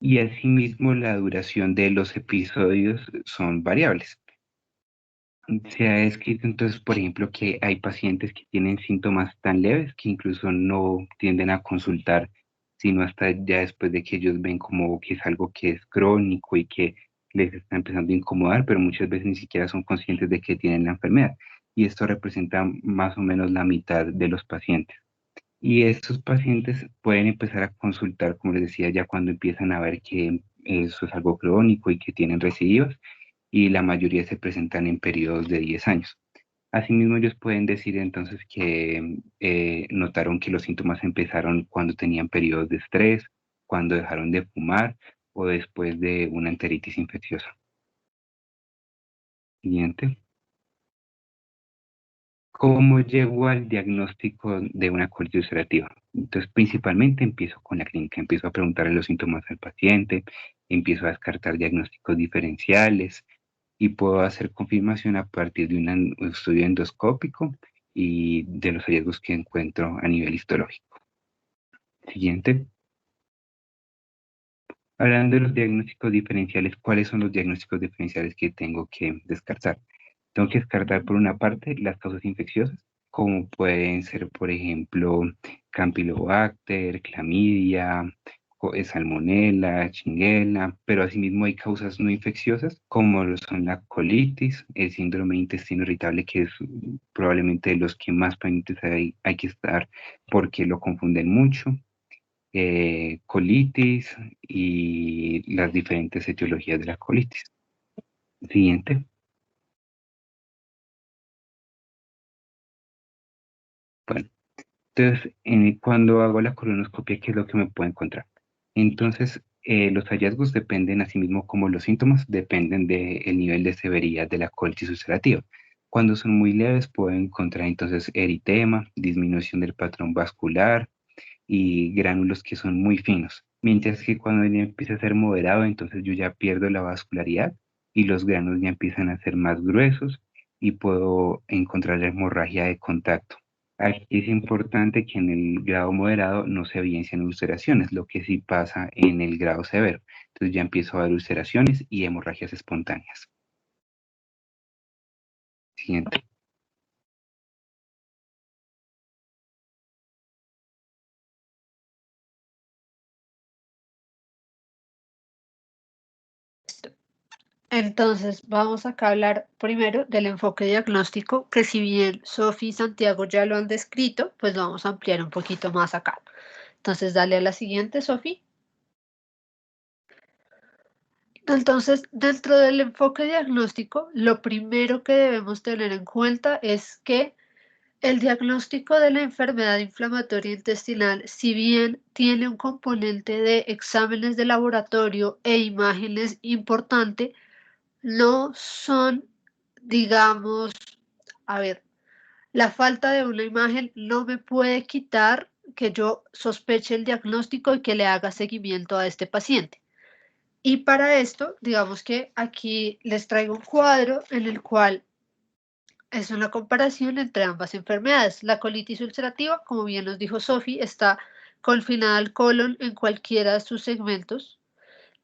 Y asimismo, la duración de los episodios son variables. Se ha descrito entonces, por ejemplo, que hay pacientes que tienen síntomas tan leves que incluso no tienden a consultar, sino hasta ya después de que ellos ven como que es algo que es crónico y que les está empezando a incomodar, pero muchas veces ni siquiera son conscientes de que tienen la enfermedad. Y esto representa más o menos la mitad de los pacientes. Y estos pacientes pueden empezar a consultar, como les decía, ya cuando empiezan a ver que eso es algo crónico y que tienen recidivas, y la mayoría se presentan en periodos de 10 años. Asimismo, ellos pueden decir entonces que notaron que los síntomas empezaron cuando tenían periodos de estrés, cuando dejaron de fumar o después de una enteritis infecciosa. Siguiente. ¿Cómo llego al diagnóstico de una colitis ulcerativa? Entonces, principalmente empiezo con la clínica, empiezo a preguntarle los síntomas al paciente, empiezo a descartar diagnósticos diferenciales y puedo hacer confirmación a partir de un estudio endoscópico y de los hallazgos que encuentro a nivel histológico. Siguiente. Hablando de los diagnósticos diferenciales, ¿cuáles son los diagnósticos diferenciales que tengo que descartar? Tengo que descartar por una parte las causas infecciosas, como pueden ser, por ejemplo, Campylobacter, clamidia, salmonella, shigella, pero asimismo hay causas no infecciosas, como lo son la colitis, el síndrome de intestino irritable, que es probablemente de los que más pendientes hay que estar porque lo confunden mucho, colitis y las diferentes etiologías de la colitis. Siguiente. Bueno, entonces, cuando hago la colonoscopia, ¿qué es lo que me puedo encontrar? Entonces, los hallazgos dependen, asimismo como los síntomas, dependen del nivel de severidad de la colitis ulcerativa. Cuando son muy leves, puedo encontrar entonces eritema, disminución del patrón vascular y gránulos que son muy finos. Mientras que cuando ya empieza a ser moderado, entonces yo ya pierdo la vascularidad y los granos ya empiezan a ser más gruesos y puedo encontrar la hemorragia de contacto. Aquí es importante que en el grado moderado no se evidencien ulceraciones, lo que sí pasa en el grado severo. Entonces ya empiezo a ver ulceraciones y hemorragias espontáneas. Siguiente. Entonces, vamos acá a hablar primero del enfoque diagnóstico, que si bien Sofi y Santiago ya lo han descrito, pues lo vamos a ampliar un poquito más acá. Entonces, dale a la siguiente, Sofi. Entonces, dentro del enfoque diagnóstico, lo primero que debemos tener en cuenta es que el diagnóstico de la enfermedad inflamatoria intestinal, si bien tiene un componente de exámenes de laboratorio e imágenes importante, no son, digamos, a ver, la falta de una imagen no me puede quitar que yo sospeche el diagnóstico y que le haga seguimiento a este paciente. Y para esto, digamos que aquí les traigo un cuadro en el cual es una comparación entre ambas enfermedades. La colitis ulcerativa, como bien nos dijo Sofi, está confinada al colon en cualquiera de sus segmentos.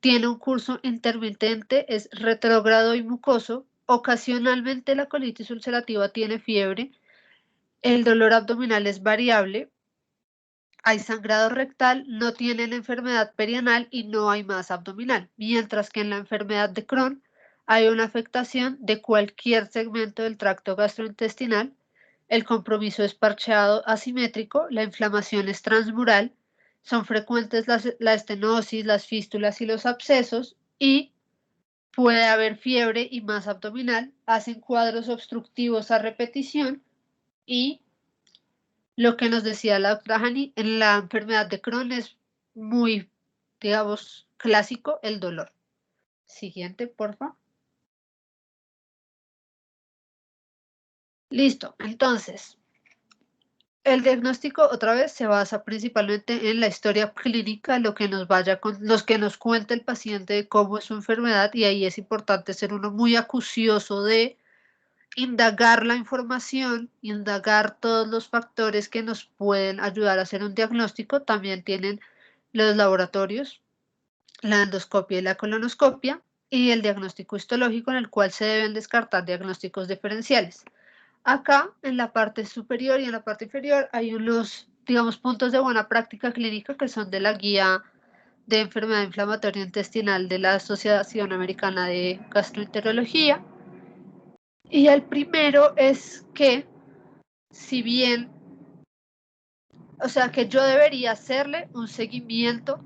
Tiene un curso intermitente, es retrógrado y mucoso. Ocasionalmente la colitis ulcerativa tiene fiebre. El dolor abdominal es variable. Hay sangrado rectal, no tienen enfermedad perianal y no hay masa abdominal. Mientras que en la enfermedad de Crohn hay una afectación de cualquier segmento del tracto gastrointestinal. El compromiso es parcheado asimétrico, la inflamación es transmural, son frecuentes la estenosis, las fístulas y los abscesos y puede haber fiebre y masa abdominal, hacen cuadros obstructivos a repetición y lo que nos decía la doctora Hani, en la enfermedad de Crohn es muy, digamos, clásico el dolor. Siguiente, porfa. Listo, entonces, el diagnóstico otra vez se basa principalmente en la historia clínica, lo que nos vaya con, los que nos cuenta el paciente de cómo es su enfermedad y ahí es importante ser uno muy acucioso de indagar la información, indagar todos los factores que nos pueden ayudar a hacer un diagnóstico. También tienen los laboratorios, la endoscopia y la colonoscopia y el diagnóstico histológico en el cual se deben descartar diagnósticos diferenciales. Acá en la parte superior y en la parte inferior hay unos, digamos, puntos de buena práctica clínica que son de la guía de enfermedad inflamatoria intestinal de la Asociación Americana de Gastroenterología. Y el primero es que, si bien o sea que yo debería hacerle un seguimiento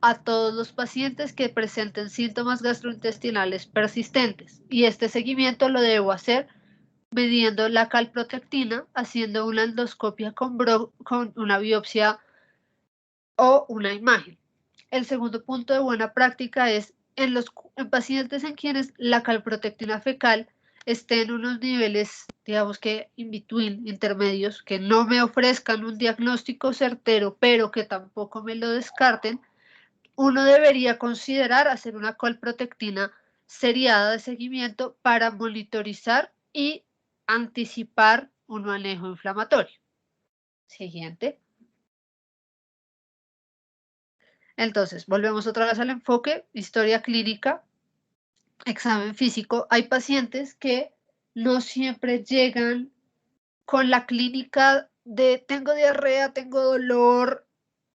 a todos los pacientes que presenten síntomas gastrointestinales persistentes, y este seguimiento lo debo hacer midiendo la calprotectina, haciendo una endoscopia con una biopsia o una imagen. El segundo punto de buena práctica es en pacientes en quienes la calprotectina fecal esté en unos niveles, digamos que in between, intermedios, que no me ofrezcan un diagnóstico certero, pero que tampoco me lo descarten. Uno debería considerar hacer una calprotectina seriada de seguimiento para monitorizar y anticipar un manejo inflamatorio. Siguiente. Entonces, volvemos otra vez al enfoque, historia clínica, examen físico. Hay pacientes que no siempre llegan con la clínica de tengo diarrea, tengo dolor.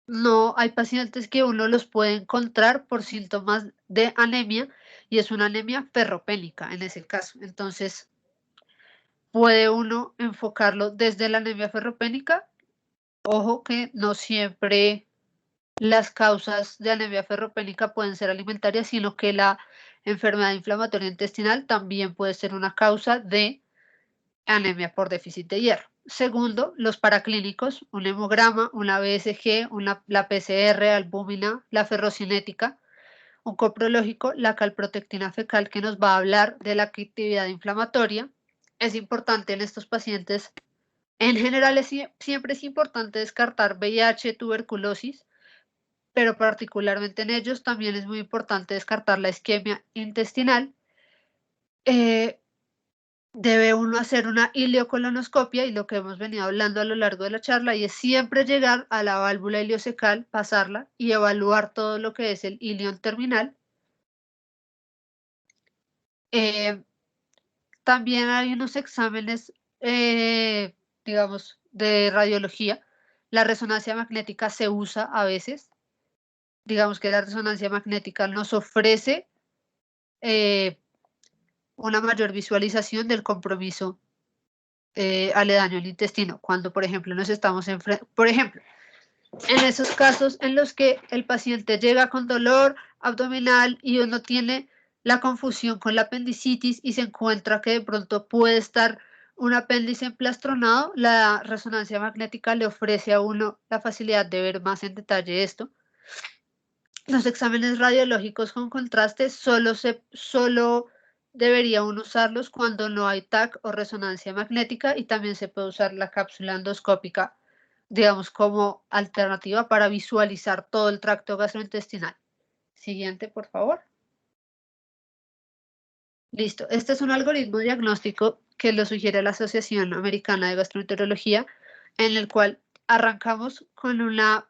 No, hay pacientes que uno los puede encontrar por síntomas de anemia y es una anemia ferropénica en ese caso. Entonces, puede uno enfocarlo desde la anemia ferropénica. Ojo que no siempre las causas de anemia ferropénica pueden ser alimentarias, sino que la enfermedad inflamatoria intestinal también puede ser una causa de anemia por déficit de hierro. Segundo, los paraclínicos, un hemograma, una BSG, la PCR, albúmina, la ferrocinética, un coprológico, la calprotectina fecal, que nos va a hablar de la actividad inflamatoria. Es importante en estos pacientes, en general siempre es importante descartar VIH, tuberculosis, pero particularmente en ellos también es muy importante descartar la isquemia intestinal. Debe uno hacer una ileocolonoscopia, y lo que hemos venido hablando a lo largo de la charla, y es siempre llegar a la válvula ileocecal, pasarla y evaluar todo lo que es el ilion terminal. También hay unos exámenes, digamos, de radiología. La resonancia magnética se usa a veces. Digamos que la resonancia magnética nos ofrece una mayor visualización del compromiso aledaño al intestino, cuando por ejemplo nos estamos por ejemplo, en esos casos en los que el paciente llega con dolor abdominal y uno tiene la confusión con la apendicitis y se encuentra que de pronto puede estar un apéndice emplastronado, la resonancia magnética le ofrece a uno la facilidad de ver más en detalle esto. Los exámenes radiológicos con contraste solo debería uno usarlos cuando no hay TAC o resonancia magnética, y también se puede usar la cápsula endoscópica, digamos, como alternativa para visualizar todo el tracto gastrointestinal. Siguiente, por favor. Listo. Este es un algoritmo diagnóstico que lo sugiere la Asociación Americana de Gastroenterología, en el cual arrancamos con una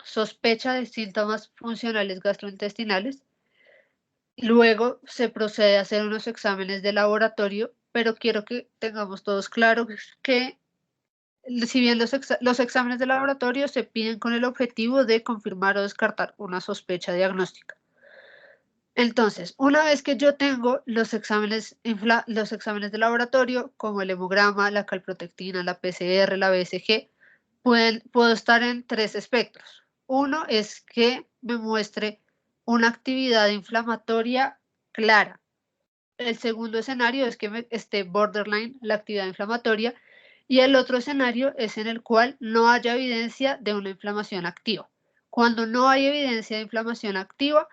sospecha de síntomas funcionales gastrointestinales. Luego se procede a hacer unos exámenes de laboratorio, pero quiero que tengamos todos claro que si bien los exámenes de laboratorio se piden con el objetivo de confirmar o descartar una sospecha diagnóstica. Entonces, una vez que yo tengo los exámenes de laboratorio, como el hemograma, la calprotectina, la PCR, la BSG, puedo estar en tres espectros. Uno es que me muestre una actividad inflamatoria clara. El segundo escenario es que esté borderline la actividad inflamatoria, y el otro escenario es en el cual no haya evidencia de una inflamación activa. Cuando no hay evidencia de inflamación activa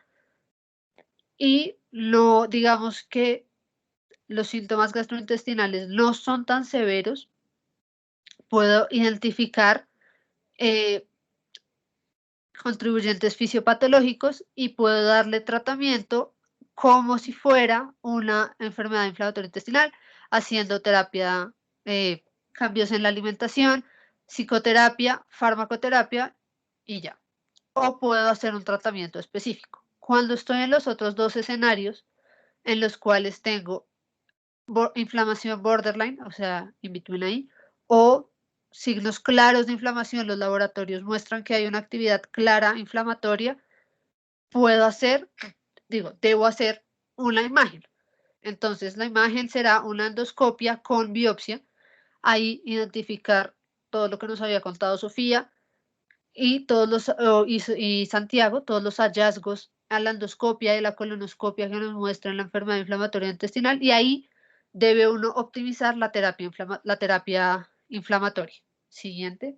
y no, digamos que los síntomas gastrointestinales no son tan severos, puedo identificar contribuyentes fisiopatológicos y puedo darle tratamiento como si fuera una enfermedad inflamatoria intestinal, haciendo terapia, cambios en la alimentación, psicoterapia, farmacoterapia y ya. O puedo hacer un tratamiento específico. Cuando estoy en los otros dos escenarios, en los cuales tengo inflamación borderline, o sea, in between ahí, o signos claros de inflamación, los laboratorios muestran que hay una actividad clara inflamatoria, debo hacer una imagen. Entonces, la imagen será una endoscopia con biopsia, ahí identificar todo lo que nos había contado Sofía y, y Santiago, todos los hallazgos a la endoscopia y la colonoscopia que nos muestran la enfermedad inflamatoria intestinal, y ahí debe uno optimizar la terapia inflamatoria. Siguiente.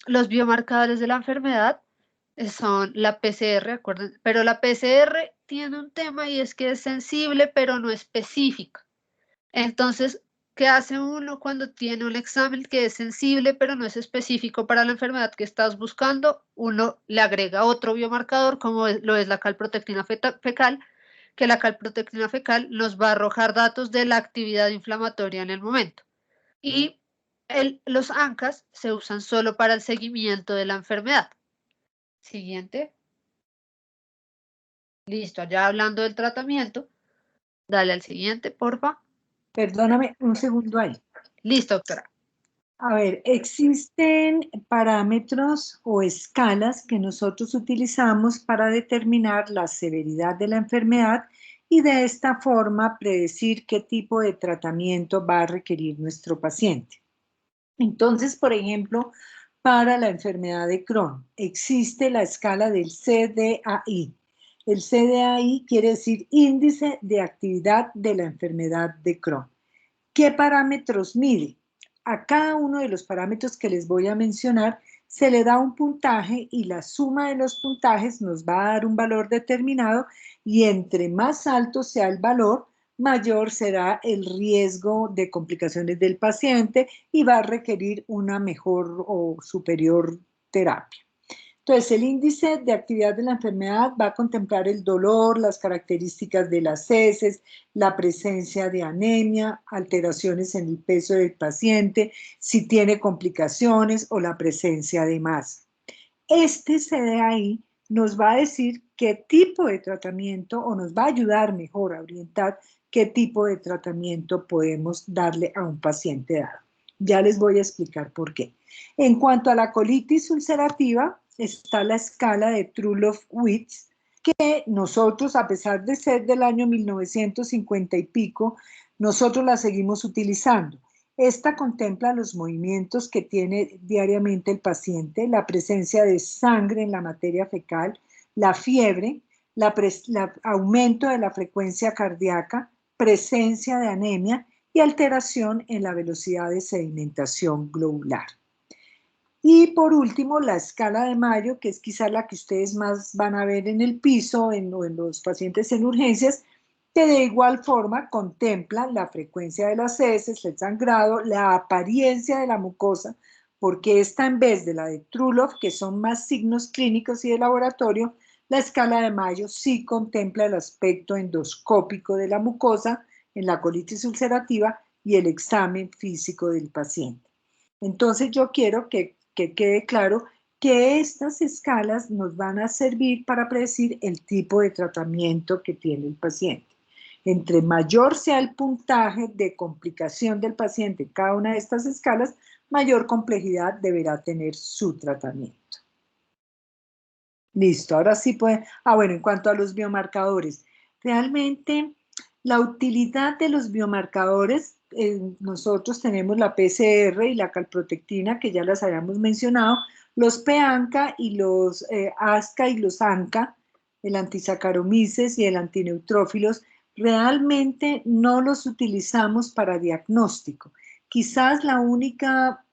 Los biomarcadores de la enfermedad son la PCR, acuérdense, pero la PCR tiene un tema y es que es sensible, pero no específica. Entonces, ¿qué hace uno cuando tiene un examen que es sensible, pero no es específico para la enfermedad que estás buscando? Uno le agrega otro biomarcador, como lo es la calprotectina fecal, que la calprotectina fecal nos va a arrojar datos de la actividad inflamatoria en el momento. Y los ANCAs se usan solo para el seguimiento de la enfermedad. Siguiente. Listo, ya hablando del tratamiento, dale al siguiente, porfa. Perdóname un segundo ahí. Listo, doctora. A ver, existen parámetros o escalas que nosotros utilizamos para determinar la severidad de la enfermedad y de esta forma predecir qué tipo de tratamiento va a requerir nuestro paciente. Entonces, por ejemplo, para la enfermedad de Crohn existe la escala del CDAI. El CDAI quiere decir índice de actividad de la enfermedad de Crohn. ¿Qué parámetros mide? A cada uno de los parámetros que les voy a mencionar se le da un puntaje y la suma de los puntajes nos va a dar un valor determinado, y entre más alto sea el valor, mayor será el riesgo de complicaciones del paciente y va a requerir una mejor o superior terapia. Entonces, el índice de actividad de la enfermedad va a contemplar el dolor, las características de las heces, la presencia de anemia, alteraciones en el peso del paciente, si tiene complicaciones o la presencia de masa. Este CDAI nos va a decir qué tipo de tratamiento, o nos va a ayudar mejor a orientar qué tipo de tratamiento podemos darle a un paciente dado. Ya les voy a explicar por qué. En cuanto a la colitis ulcerativa, está la escala de Truloff-Witz, que nosotros, a pesar de ser del año 1950 y pico, nosotros la seguimos utilizando. Esta contempla los movimientos que tiene diariamente el paciente, la presencia de sangre en la materia fecal, la fiebre, aumento de la frecuencia cardíaca, presencia de anemia y alteración en la velocidad de sedimentación globular. Y por último, la escala de Mayo, que es quizá la que ustedes más van a ver en el piso o en los pacientes en urgencias, que de igual forma contempla la frecuencia de las heces, el sangrado, la apariencia de la mucosa, porque esta, en vez de la de Truloff, que son más signos clínicos y de laboratorio, la escala de Mayo sí contempla el aspecto endoscópico de la mucosa en la colitis ulcerativa y el examen físico del paciente. Entonces yo quiero que quede claro que estas escalas nos van a servir para predecir el tipo de tratamiento que tiene el paciente. Entre mayor sea el puntaje de complicación del paciente en cada una de estas escalas, mayor complejidad deberá tener su tratamiento. Listo, ahora sí pueden. Bueno, en cuanto a los biomarcadores, realmente la utilidad de los biomarcadores, nosotros tenemos la PCR y la calprotectina, que ya las habíamos mencionado, los PANCA y los ASCA y los ANCA, el antisaccharomyces y el antineutrófilos, realmente no los utilizamos para diagnóstico. Quizás la única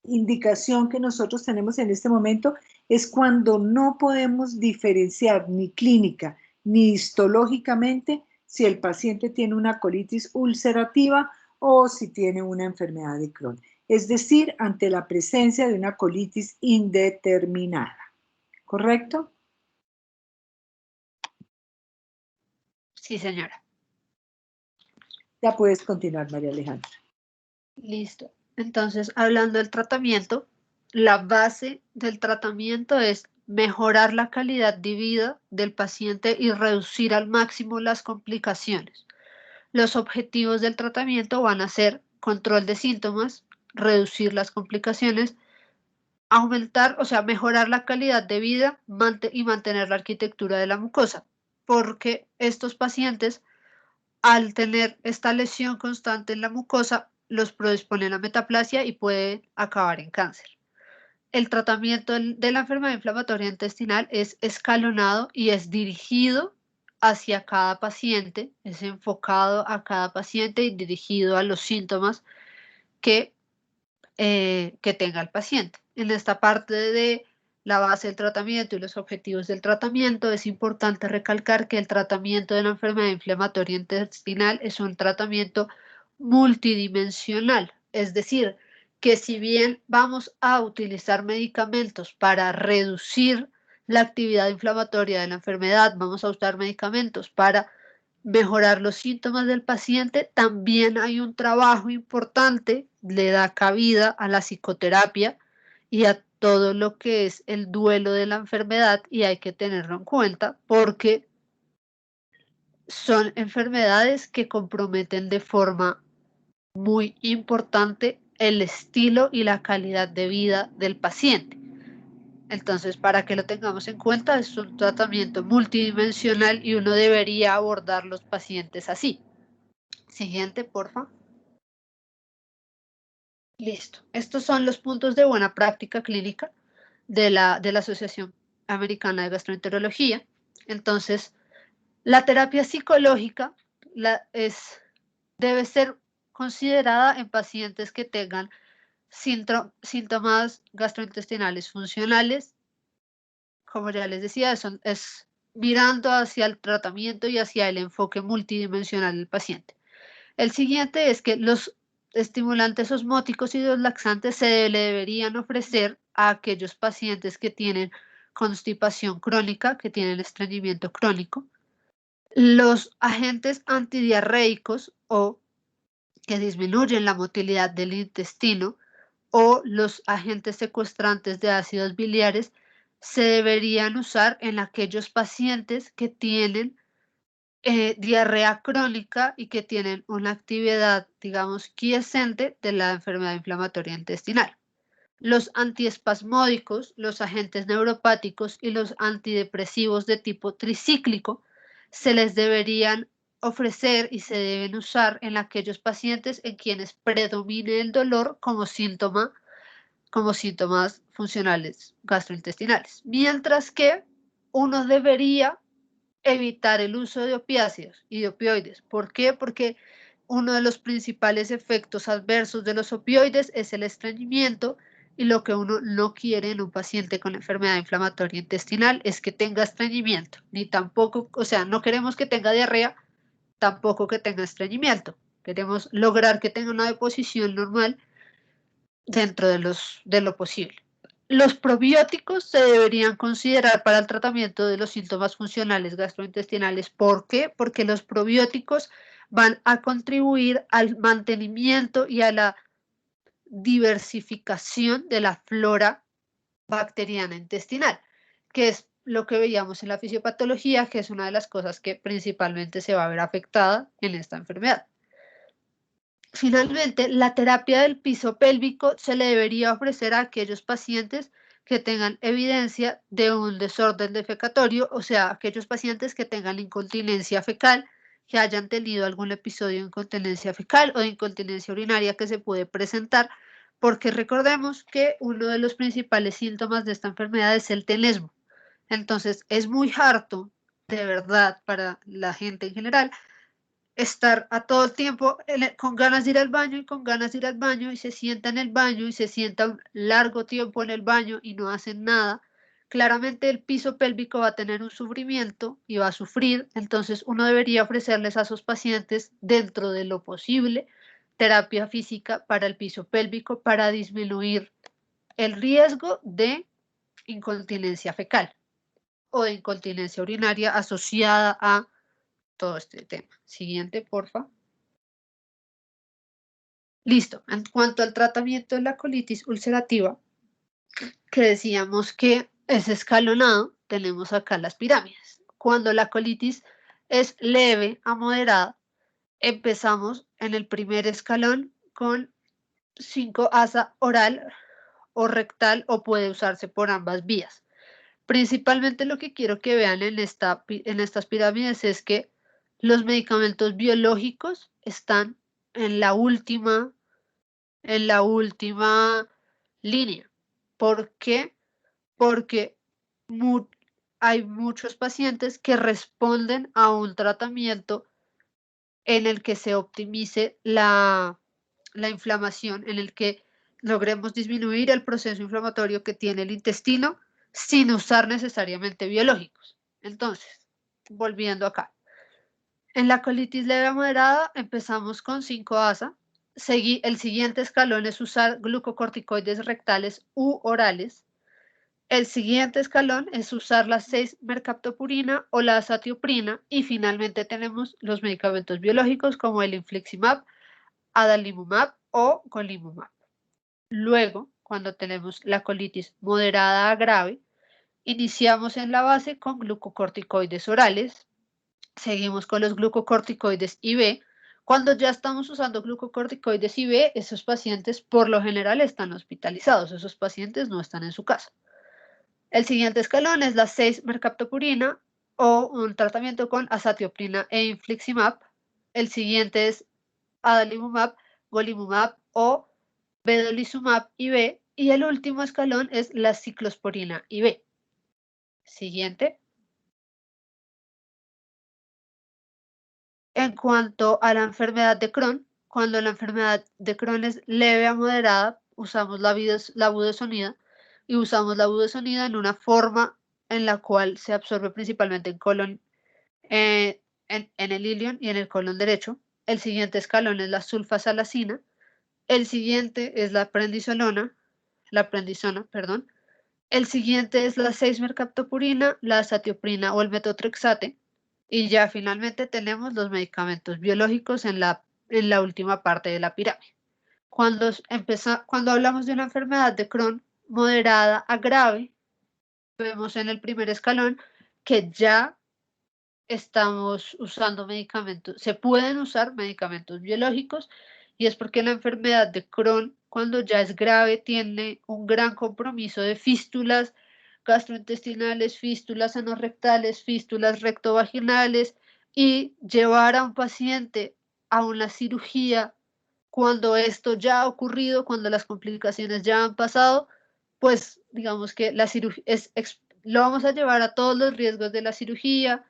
indicación que nosotros tenemos en este momento es cuando no podemos diferenciar ni clínica ni histológicamente si el paciente tiene una colitis ulcerativa o si tiene una enfermedad de Crohn. Es decir, ante la presencia de una colitis indeterminada. ¿Correcto? Sí, señora. Ya puedes continuar, María Alejandra. Listo. Entonces, hablando del tratamiento, la base del tratamiento es mejorar la calidad de vida del paciente y reducir al máximo las complicaciones. Los objetivos del tratamiento van a ser control de síntomas, reducir las complicaciones, aumentar, o sea, mejorar la calidad de vida y mantener la arquitectura de la mucosa, porque estos pacientes, al tener esta lesión constante en la mucosa, los predisponen a metaplasia y puede acabar en cáncer. El tratamiento de la enfermedad inflamatoria intestinal es escalonado y es dirigido hacia cada paciente, es enfocado a cada paciente y dirigido a los síntomas que tenga el paciente. En esta parte de la base del tratamiento y los objetivos del tratamiento, es importante recalcar que el tratamiento de la enfermedad inflamatoria intestinal es un tratamiento multidimensional, es decir, que si bien vamos a utilizar medicamentos para reducir la actividad inflamatoria de la enfermedad, vamos a usar medicamentos para mejorar los síntomas del paciente, también hay un trabajo importante, le da cabida a la psicoterapia y a todo lo que es el duelo de la enfermedad, y hay que tenerlo en cuenta porque son enfermedades que comprometen de forma muy importante el estilo y la calidad de vida del paciente. Entonces, para que lo tengamos en cuenta, es un tratamiento multidimensional y uno debería abordar los pacientes así. Siguiente, porfa. Listo. Estos son los puntos de buena práctica clínica de la Asociación Americana de Gastroenterología. Entonces, la terapia psicológica debe ser considerada en pacientes que tengan síntomas gastrointestinales funcionales. Como ya les decía, es mirando hacia el tratamiento y hacia el enfoque multidimensional del paciente. El siguiente es que los estimulantes osmóticos y los laxantes se le deberían ofrecer a aquellos pacientes que tienen constipación crónica, que tienen estreñimiento crónico. Los agentes antidiarreicos o que disminuyen la motilidad del intestino o los agentes secuestrantes de ácidos biliares se deberían usar en aquellos pacientes que tienen diarrea crónica y que tienen una actividad, digamos, quiescente de la enfermedad inflamatoria intestinal. Los antiespasmódicos, los agentes neuropáticos y los antidepresivos de tipo tricíclico se les deberían ofrecer y se deben usar en aquellos pacientes en quienes predomine el dolor como síntomas funcionales gastrointestinales. Mientras que uno debería evitar el uso de opiáceos y de opioides. ¿Por qué? Porque uno de los principales efectos adversos de los opioides es el estreñimiento, y lo que uno no quiere en un paciente con enfermedad inflamatoria intestinal es que tenga estreñimiento, ni tampoco, o sea, no queremos que tenga diarrea, tampoco que tenga estreñimiento. Queremos lograr que tenga una deposición normal dentro de lo posible. Los probióticos se deberían considerar para el tratamiento de los síntomas funcionales gastrointestinales. ¿Por qué? Porque los probióticos van a contribuir al mantenimiento y a la diversificación de la flora bacteriana intestinal, que es lo que veíamos en la fisiopatología, que es una de las cosas que principalmente se va a ver afectada en esta enfermedad. Finalmente, la terapia del piso pélvico se le debería ofrecer a aquellos pacientes que tengan evidencia de un desorden defecatorio, o sea, aquellos pacientes que tengan incontinencia fecal, que hayan tenido algún episodio de incontinencia fecal o de incontinencia urinaria que se puede presentar, porque recordemos que uno de los principales síntomas de esta enfermedad es el tenesmo. Entonces, es muy harto, de verdad, para la gente en general, estar a todo el tiempo con ganas de ir al baño y con ganas de ir al baño, y se sienta en el baño y se sienta un largo tiempo en el baño y no hacen nada. Claramente el piso pélvico va a tener un sufrimiento y va a sufrir. Entonces uno debería ofrecerles a sus pacientes, dentro de lo posible, terapia física para el piso pélvico para disminuir el riesgo de incontinencia fecal o de incontinencia urinaria asociada a todo este tema. Siguiente, porfa. Listo. En cuanto al tratamiento de la colitis ulcerativa, que decíamos que es escalonado, tenemos acá las pirámides. Cuando la colitis es leve a moderada, empezamos en el primer escalón con 5-ASA oral o rectal, o puede usarse por ambas vías. Principalmente lo que quiero que vean en estas pirámides es que los medicamentos biológicos están en la última en la última línea. ¿Por qué? Porque hay muchos pacientes que responden a un tratamiento en el que se optimice la inflamación, en el que logremos disminuir el proceso inflamatorio que tiene el intestino sin usar necesariamente biológicos. Entonces, volviendo acá. En la colitis leve a moderada empezamos con 5-ASA. El siguiente escalón es usar glucocorticoides rectales u orales. El siguiente escalón es usar la 6-mercaptopurina o la azatioprina y finalmente tenemos los medicamentos biológicos como el infliximab, adalimumab o golimumab. Luego, cuando tenemos la colitis moderada a grave, iniciamos en la base con glucocorticoides orales, seguimos con los glucocorticoides IV. Cuando ya estamos usando glucocorticoides IV, esos pacientes por lo general están hospitalizados, esos pacientes no están en su casa. El siguiente escalón es la 6-mercaptopurina o un tratamiento con azatioprina e infliximab. El siguiente es adalimumab, golimumab o vedolizumab IV. Y el último escalón es la ciclosporina IV. Siguiente. En cuanto a la enfermedad de Crohn, cuando la enfermedad de Crohn es leve a moderada, usamos la budesonida y usamos la budesonida en una forma en la cual se absorbe principalmente en colon, en el ilion y en el colon derecho. El siguiente escalón es la sulfasalacina. El siguiente es la prednisona. El siguiente es la 6-mercaptopurina, la azatioprina o el metotrexate. Y ya finalmente tenemos los medicamentos biológicos en la última parte de la pirámide. Cuando hablamos de una enfermedad de Crohn moderada a grave, vemos en el primer escalón que ya estamos usando medicamentos, se pueden usar medicamentos biológicos y es porque la enfermedad de Crohn, cuando ya es grave, tiene un gran compromiso de fístulas gastrointestinales, fístulas anorrectales, fístulas rectovaginales y llevar a un paciente a una cirugía cuando esto ya ha ocurrido, cuando las complicaciones ya han pasado, pues digamos que la cirugía lo vamos a llevar a todos los riesgos de la cirugía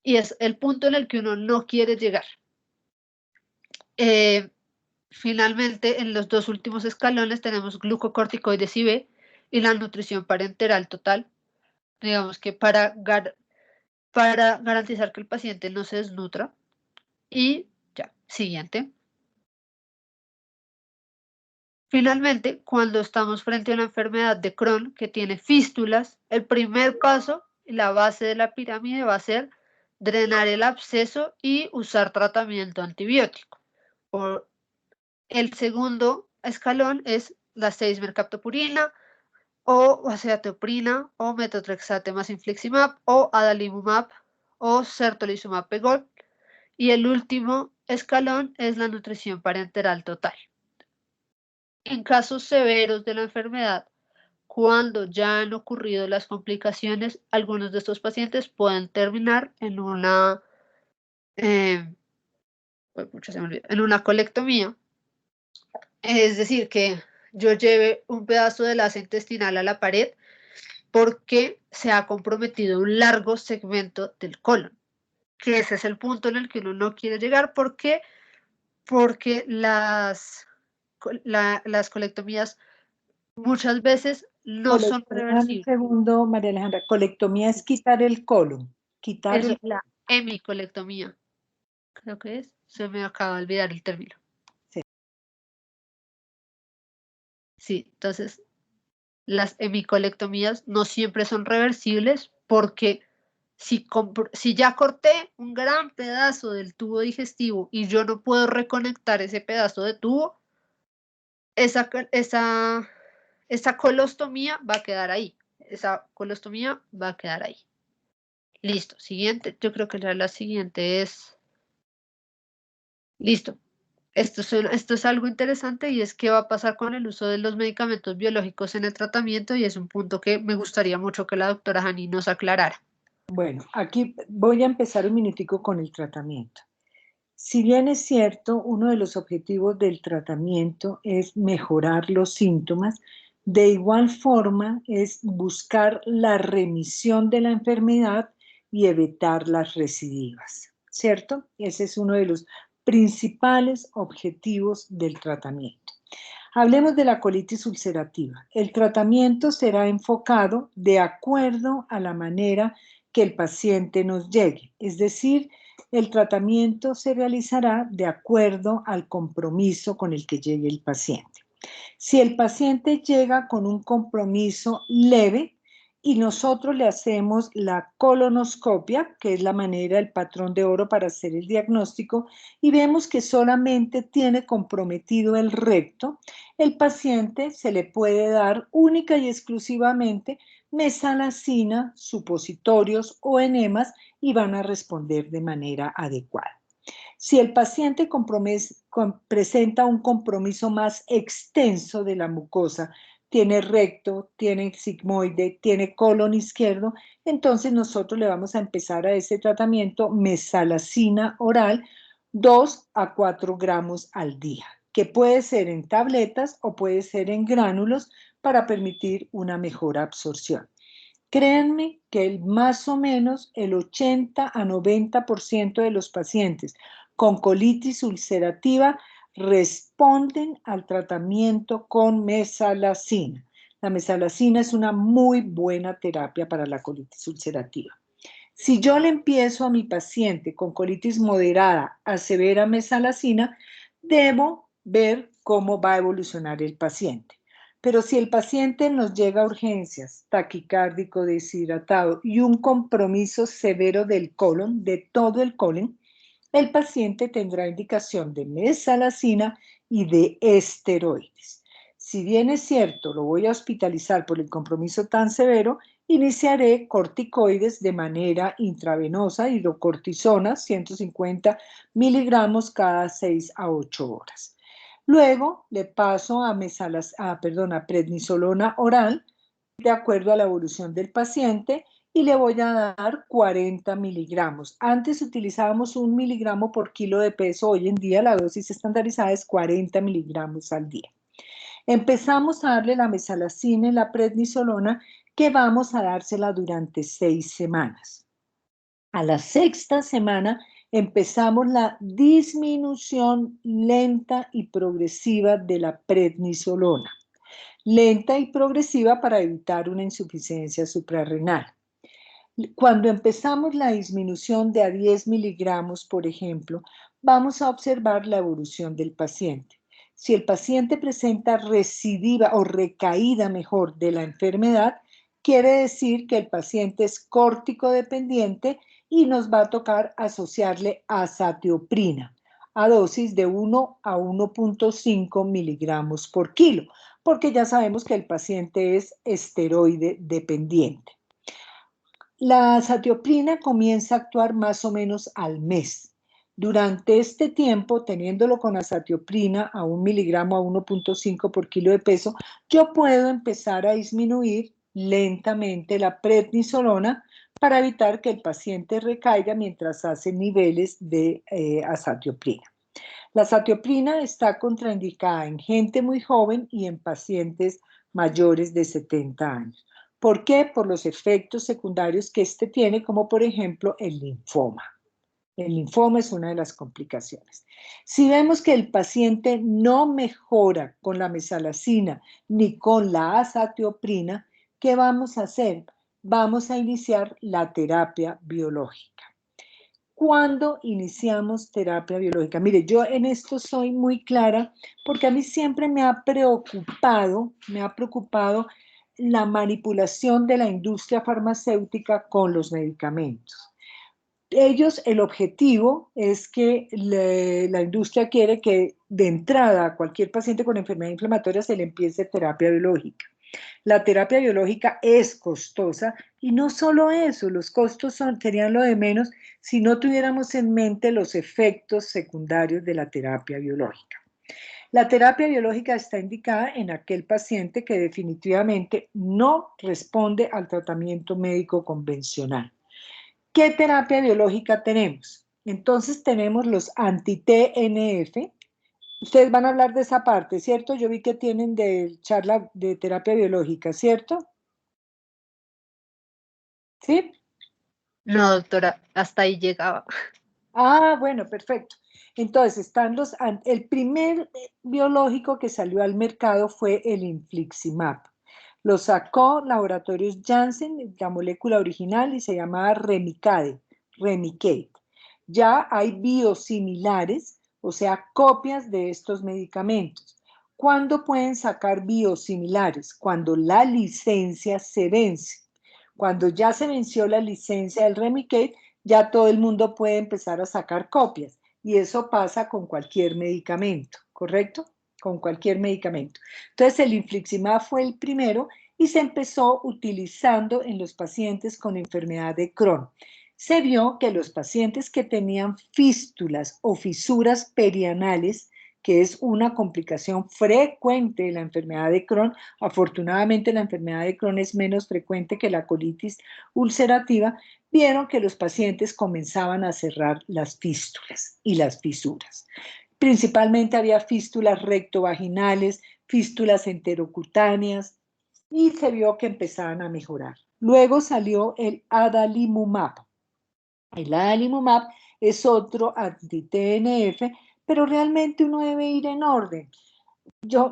y es el punto en el que uno no quiere llegar. Finalmente, en los dos últimos escalones tenemos glucocorticoides IV y la nutrición parenteral total. Digamos que para garantizar que el paciente no se desnutra. Y ya, siguiente. Finalmente, cuando estamos frente a una enfermedad de Crohn que tiene fístulas, el primer paso, la base de la pirámide va a ser drenar el absceso y usar tratamiento antibiótico. El segundo escalón es la 6-mercaptopurina o azatioprina o metotrexate más infliximab o adalimumab o certolizumab pegol. Y el último escalón es la nutrición parenteral total. En casos severos de la enfermedad, cuando ya han ocurrido las complicaciones, algunos de estos pacientes pueden terminar en una colectomía. Es decir, que yo lleve un pedazo de la asa intestinal a la pared porque se ha comprometido un largo segmento del colon, que ese es el punto en el que uno no quiere llegar. ¿Por qué? Porque las colectomías muchas veces no son reversibles. Un segundo, María Alejandra. Colectomía es quitar el colon. Eso es la hemicolectomía. Creo que es. Se me acaba de olvidar el término. Sí, entonces las hemicolectomías no siempre son reversibles porque si ya corté un gran pedazo del tubo digestivo y yo no puedo reconectar ese pedazo de tubo, esa colostomía va a quedar ahí. Esa colostomía va a quedar ahí. Listo, siguiente. Yo creo que la siguiente es... Listo. Esto es algo interesante y es qué va a pasar con el uso de los medicamentos biológicos en el tratamiento y es un punto que me gustaría mucho que la doctora Jani nos aclarara. Bueno, aquí voy a empezar un minutico con el tratamiento. Si bien es cierto, uno de los objetivos del tratamiento es mejorar los síntomas, de igual forma es buscar la remisión de la enfermedad y evitar las recidivas, ¿cierto? Ese es uno de los principales objetivos del tratamiento. Hablemos de la colitis ulcerativa. El tratamiento será enfocado de acuerdo a la manera que el paciente nos llegue, es decir, el tratamiento se realizará de acuerdo al compromiso con el que llegue el paciente. Si el paciente llega con un compromiso leve y nosotros le hacemos la colonoscopia, que es la manera, el patrón de oro para hacer el diagnóstico, y vemos que solamente tiene comprometido el recto, el paciente se le puede dar única y exclusivamente mesalazina, supositorios o enemas y van a responder de manera adecuada. Si el paciente presenta un compromiso más extenso de la mucosa, tiene recto, tiene sigmoide, tiene colon izquierdo, entonces nosotros le vamos a empezar a ese tratamiento mesalazina oral 2 a 4 gramos al día, que puede ser en tabletas o puede ser en gránulos para permitir una mejor absorción. Créanme que más o menos el 80 a 90% de los pacientes con colitis ulcerativa responden al tratamiento con mesalazina. La mesalazina es una muy buena terapia para la colitis ulcerativa. Si yo le empiezo a mi paciente con colitis moderada a severa mesalazina, debo ver cómo va a evolucionar el paciente. Pero si el paciente nos llega a urgencias, taquicárdico, deshidratado y un compromiso severo del colon, de todo el colon, el paciente tendrá indicación de mesalazina y de esteroides. Si bien es cierto, lo voy a hospitalizar por el compromiso tan severo, iniciaré corticoides de manera intravenosa, hidrocortisona, 150 miligramos cada 6 a 8 horas. Luego le paso a prednisolona oral de acuerdo a la evolución del paciente y le voy a dar 40 miligramos. Antes utilizábamos 1 miligramo por kilo de peso, hoy en día la dosis estandarizada es 40 miligramos al día. Empezamos a darle la mesalazina y la prednisolona que vamos a dársela durante 6 semanas. A la 6ª semana empezamos la disminución lenta y progresiva de la prednisolona. Lenta y progresiva para evitar una insuficiencia suprarrenal. Cuando empezamos la disminución de a 10 miligramos, por ejemplo, vamos a observar la evolución del paciente. Si el paciente presenta recidiva o recaída mejor de la enfermedad, quiere decir que el paciente es córtico dependiente y nos va a tocar asociarle azatioprina a dosis de 1 a 1.5 miligramos por kilo, porque ya sabemos que el paciente es esteroide dependiente. La azatioprina comienza a actuar más o menos al mes. Durante este tiempo, teniéndolo con azatioprina a 1 miligramo a 1.5 por kilo de peso, yo puedo empezar a disminuir lentamente la prednisolona para evitar que el paciente recaiga mientras hace niveles de azatioprina. La azatioprina está contraindicada en gente muy joven y en pacientes mayores de 70 años. ¿Por qué? Por los efectos secundarios que este tiene, como por ejemplo el linfoma. El linfoma es una de las complicaciones. Si vemos que el paciente no mejora con la mesalazina ni con la azatioprina, ¿qué vamos a hacer? Vamos a iniciar la terapia biológica. ¿Cuándo iniciamos terapia biológica? Mire, yo en esto soy muy clara porque a mí siempre me ha preocupado la manipulación de la industria farmacéutica con los medicamentos. El objetivo es que la industria quiere que de entrada a cualquier paciente con enfermedad inflamatoria se le empiece terapia biológica. La terapia biológica es costosa y no solo eso, los costos serían lo de menos si no tuviéramos en mente los efectos secundarios de la terapia biológica. La terapia biológica está indicada en aquel paciente que definitivamente no responde al tratamiento médico convencional. ¿Qué terapia biológica tenemos? Entonces tenemos los anti-TNF. Ustedes van a hablar de esa parte, ¿cierto? Yo vi que tienen de charla de terapia biológica, ¿cierto? ¿Sí? No, doctora, hasta ahí llegaba. Ah, bueno, perfecto. Entonces, el primer biológico que salió al mercado fue el infliximab. Lo sacó Laboratorios Janssen, la molécula original, y se llamaba Remicade. Ya hay biosimilares, o sea, copias de estos medicamentos. ¿Cuándo pueden sacar biosimilares? Cuando la licencia se vence. Cuando ya se venció la licencia del Remicade, ya todo el mundo puede empezar a sacar copias. Y eso pasa con cualquier medicamento, ¿correcto? Con cualquier medicamento. Entonces, el infliximab fue el primero y se empezó utilizando en los pacientes con enfermedad de Crohn. Se vio que los pacientes que tenían fístulas o fisuras perianales, que es una complicación frecuente de la enfermedad de Crohn, afortunadamente la enfermedad de Crohn es menos frecuente que la colitis ulcerativa, vieron que los pacientes comenzaban a cerrar las fístulas y las fisuras. Principalmente había fístulas rectovaginales, fístulas enterocutáneas, y se vio que empezaban a mejorar. Luego salió el adalimumab. El adalimumab es otro anti-TNF, pero realmente uno debe ir en orden.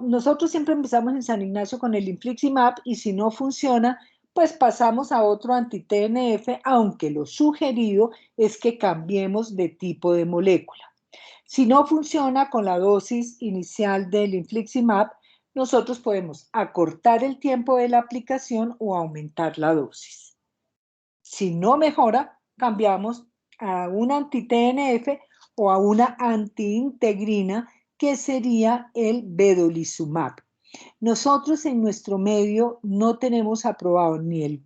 Nosotros siempre empezamos en San Ignacio con el infliximab y si no funciona, pues pasamos a otro anti-TNF, aunque lo sugerido es que cambiemos de tipo de molécula. Si no funciona con la dosis inicial del infliximab, nosotros podemos acortar el tiempo de la aplicación o aumentar la dosis. Si no mejora, cambiamos a un anti-TNF o a una antiintegrina, que sería el vedolizumab. Nosotros en nuestro medio no tenemos aprobado ni el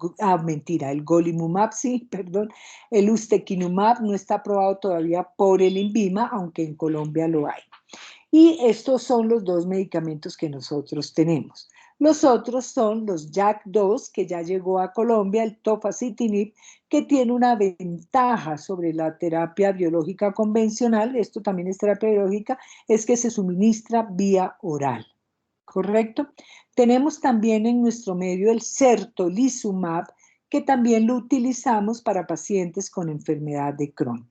golimumab, sí, perdón, el ustekinumab no está aprobado todavía por el INVIMA, aunque en Colombia lo hay. Y estos son los dos medicamentos que nosotros tenemos. Los otros son los JAK2, que ya llegó a Colombia, el tofacitinib, que tiene una ventaja sobre la terapia biológica convencional, esto también es terapia biológica, es que se suministra vía oral, ¿correcto? Tenemos también en nuestro medio el certolizumab, que también lo utilizamos para pacientes con enfermedad de Crohn.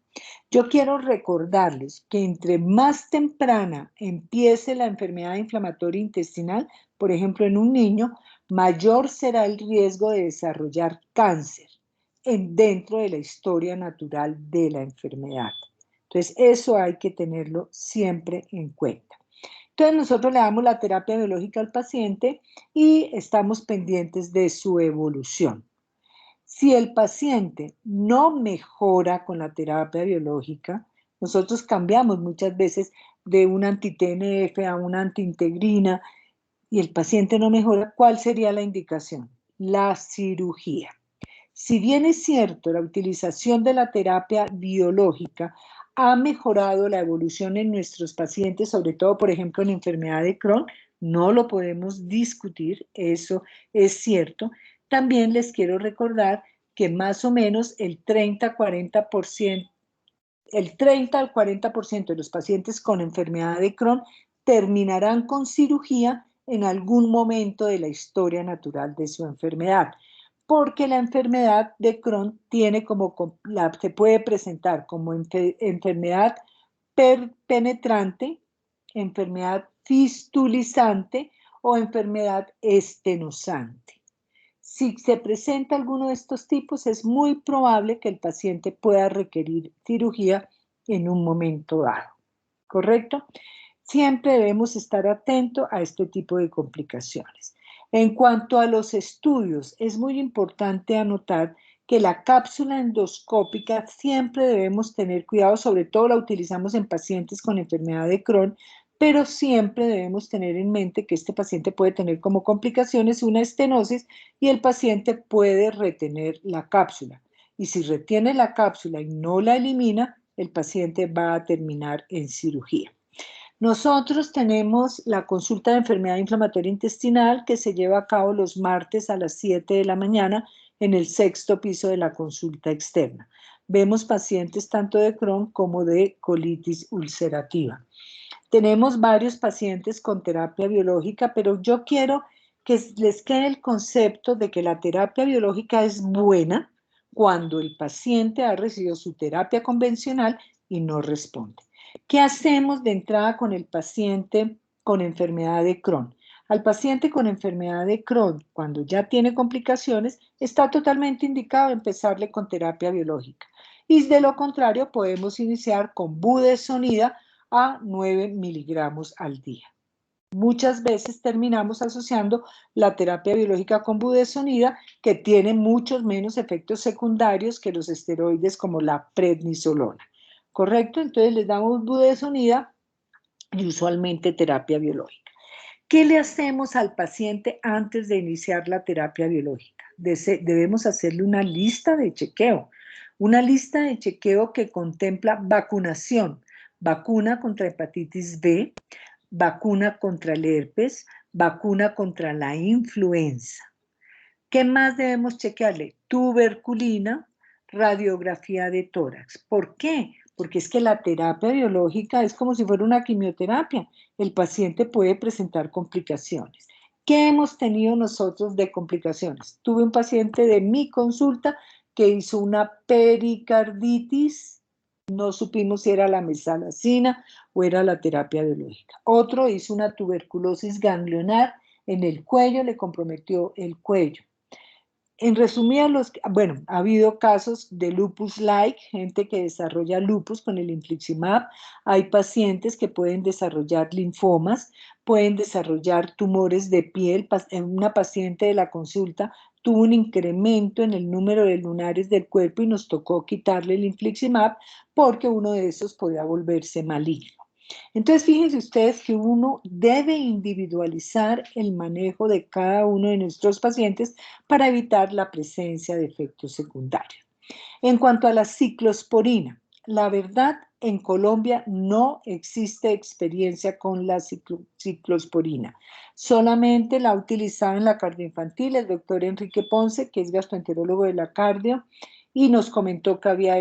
Yo quiero recordarles que entre más temprana empiece la enfermedad inflamatoria intestinal, por ejemplo en un niño, mayor será el riesgo de desarrollar cáncer dentro de la historia natural de la enfermedad. Entonces, eso hay que tenerlo siempre en cuenta. Entonces, nosotros le damos la terapia biológica al paciente y estamos pendientes de su evolución. Si el paciente no mejora con la terapia biológica, nosotros cambiamos muchas veces de un anti-TNF a una antiintegrina y el paciente no mejora, ¿cuál sería la indicación? La cirugía. Si bien es cierto, la utilización de la terapia biológica ha mejorado la evolución en nuestros pacientes, sobre todo, por ejemplo, en enfermedad de Crohn, no lo podemos discutir, eso es cierto. También les quiero recordar que más o menos el 30 al 40% de los pacientes con enfermedad de Crohn terminarán con cirugía en algún momento de la historia natural de su enfermedad, porque la enfermedad de Crohn se puede presentar como enfermedad penetrante, enfermedad fistulizante o enfermedad estenosante. Si se presenta alguno de estos tipos, es muy probable que el paciente pueda requerir cirugía en un momento dado, ¿correcto? Siempre debemos estar atentos a este tipo de complicaciones. En cuanto a los estudios, es muy importante anotar que la cápsula endoscópica siempre debemos tener cuidado, sobre todo la utilizamos en pacientes con enfermedad de Crohn, pero siempre debemos tener en mente que este paciente puede tener como complicaciones una estenosis y el paciente puede retener la cápsula. Y si retiene la cápsula y no la elimina, el paciente va a terminar en cirugía. Nosotros tenemos la consulta de enfermedad inflamatoria intestinal que se lleva a cabo los martes a las 7 de la mañana en el 6º piso de la consulta externa. Vemos pacientes tanto de Crohn como de colitis ulcerativa. Tenemos varios pacientes con terapia biológica, pero yo quiero que les quede el concepto de que la terapia biológica es buena cuando el paciente ha recibido su terapia convencional y no responde. ¿Qué hacemos de entrada con el paciente con enfermedad de Crohn? Al paciente con enfermedad de Crohn, cuando ya tiene complicaciones, está totalmente indicado empezarle con terapia biológica. Y de lo contrario, podemos iniciar con budesonida a 9 miligramos al día. Muchas veces terminamos asociando la terapia biológica con budesonida, que tiene muchos menos efectos secundarios que los esteroides como la prednisolona. ¿Correcto? Entonces les damos budesonida y usualmente terapia biológica. ¿Qué le hacemos al paciente antes de iniciar la terapia biológica? Debemos hacerle una lista de chequeo que contempla vacunación, vacuna contra hepatitis B, vacuna contra el herpes, vacuna contra la influenza. ¿Qué más debemos chequearle? Tuberculina, radiografía de tórax. ¿Por qué? Porque es que la terapia biológica es como si fuera una quimioterapia. El paciente puede presentar complicaciones. ¿Qué hemos tenido nosotros de complicaciones? Tuve un paciente de mi consulta que hizo una pericarditis. No supimos si era la mesalazina o era la terapia biológica. Otro hizo una tuberculosis ganglionar en el cuello, le comprometió el cuello. En resumidas, bueno, ha habido casos de lupus-like, gente que desarrolla lupus con el infliximab. Hay pacientes que pueden desarrollar linfomas, pueden desarrollar tumores de piel. Una paciente de la consulta tuvo un incremento en el número de lunares del cuerpo y nos tocó quitarle el infliximab porque uno de esos podía volverse maligno. Entonces, fíjense ustedes que uno debe individualizar el manejo de cada uno de nuestros pacientes para evitar la presencia de efectos secundarios. En cuanto a la ciclosporina, la verdad, en Colombia no existe experiencia con la ciclosporina. Solamente la ha utilizado en la cardioinfantil el doctor Enrique Ponce, que es gastroenterólogo de la cardio, y nos comentó que había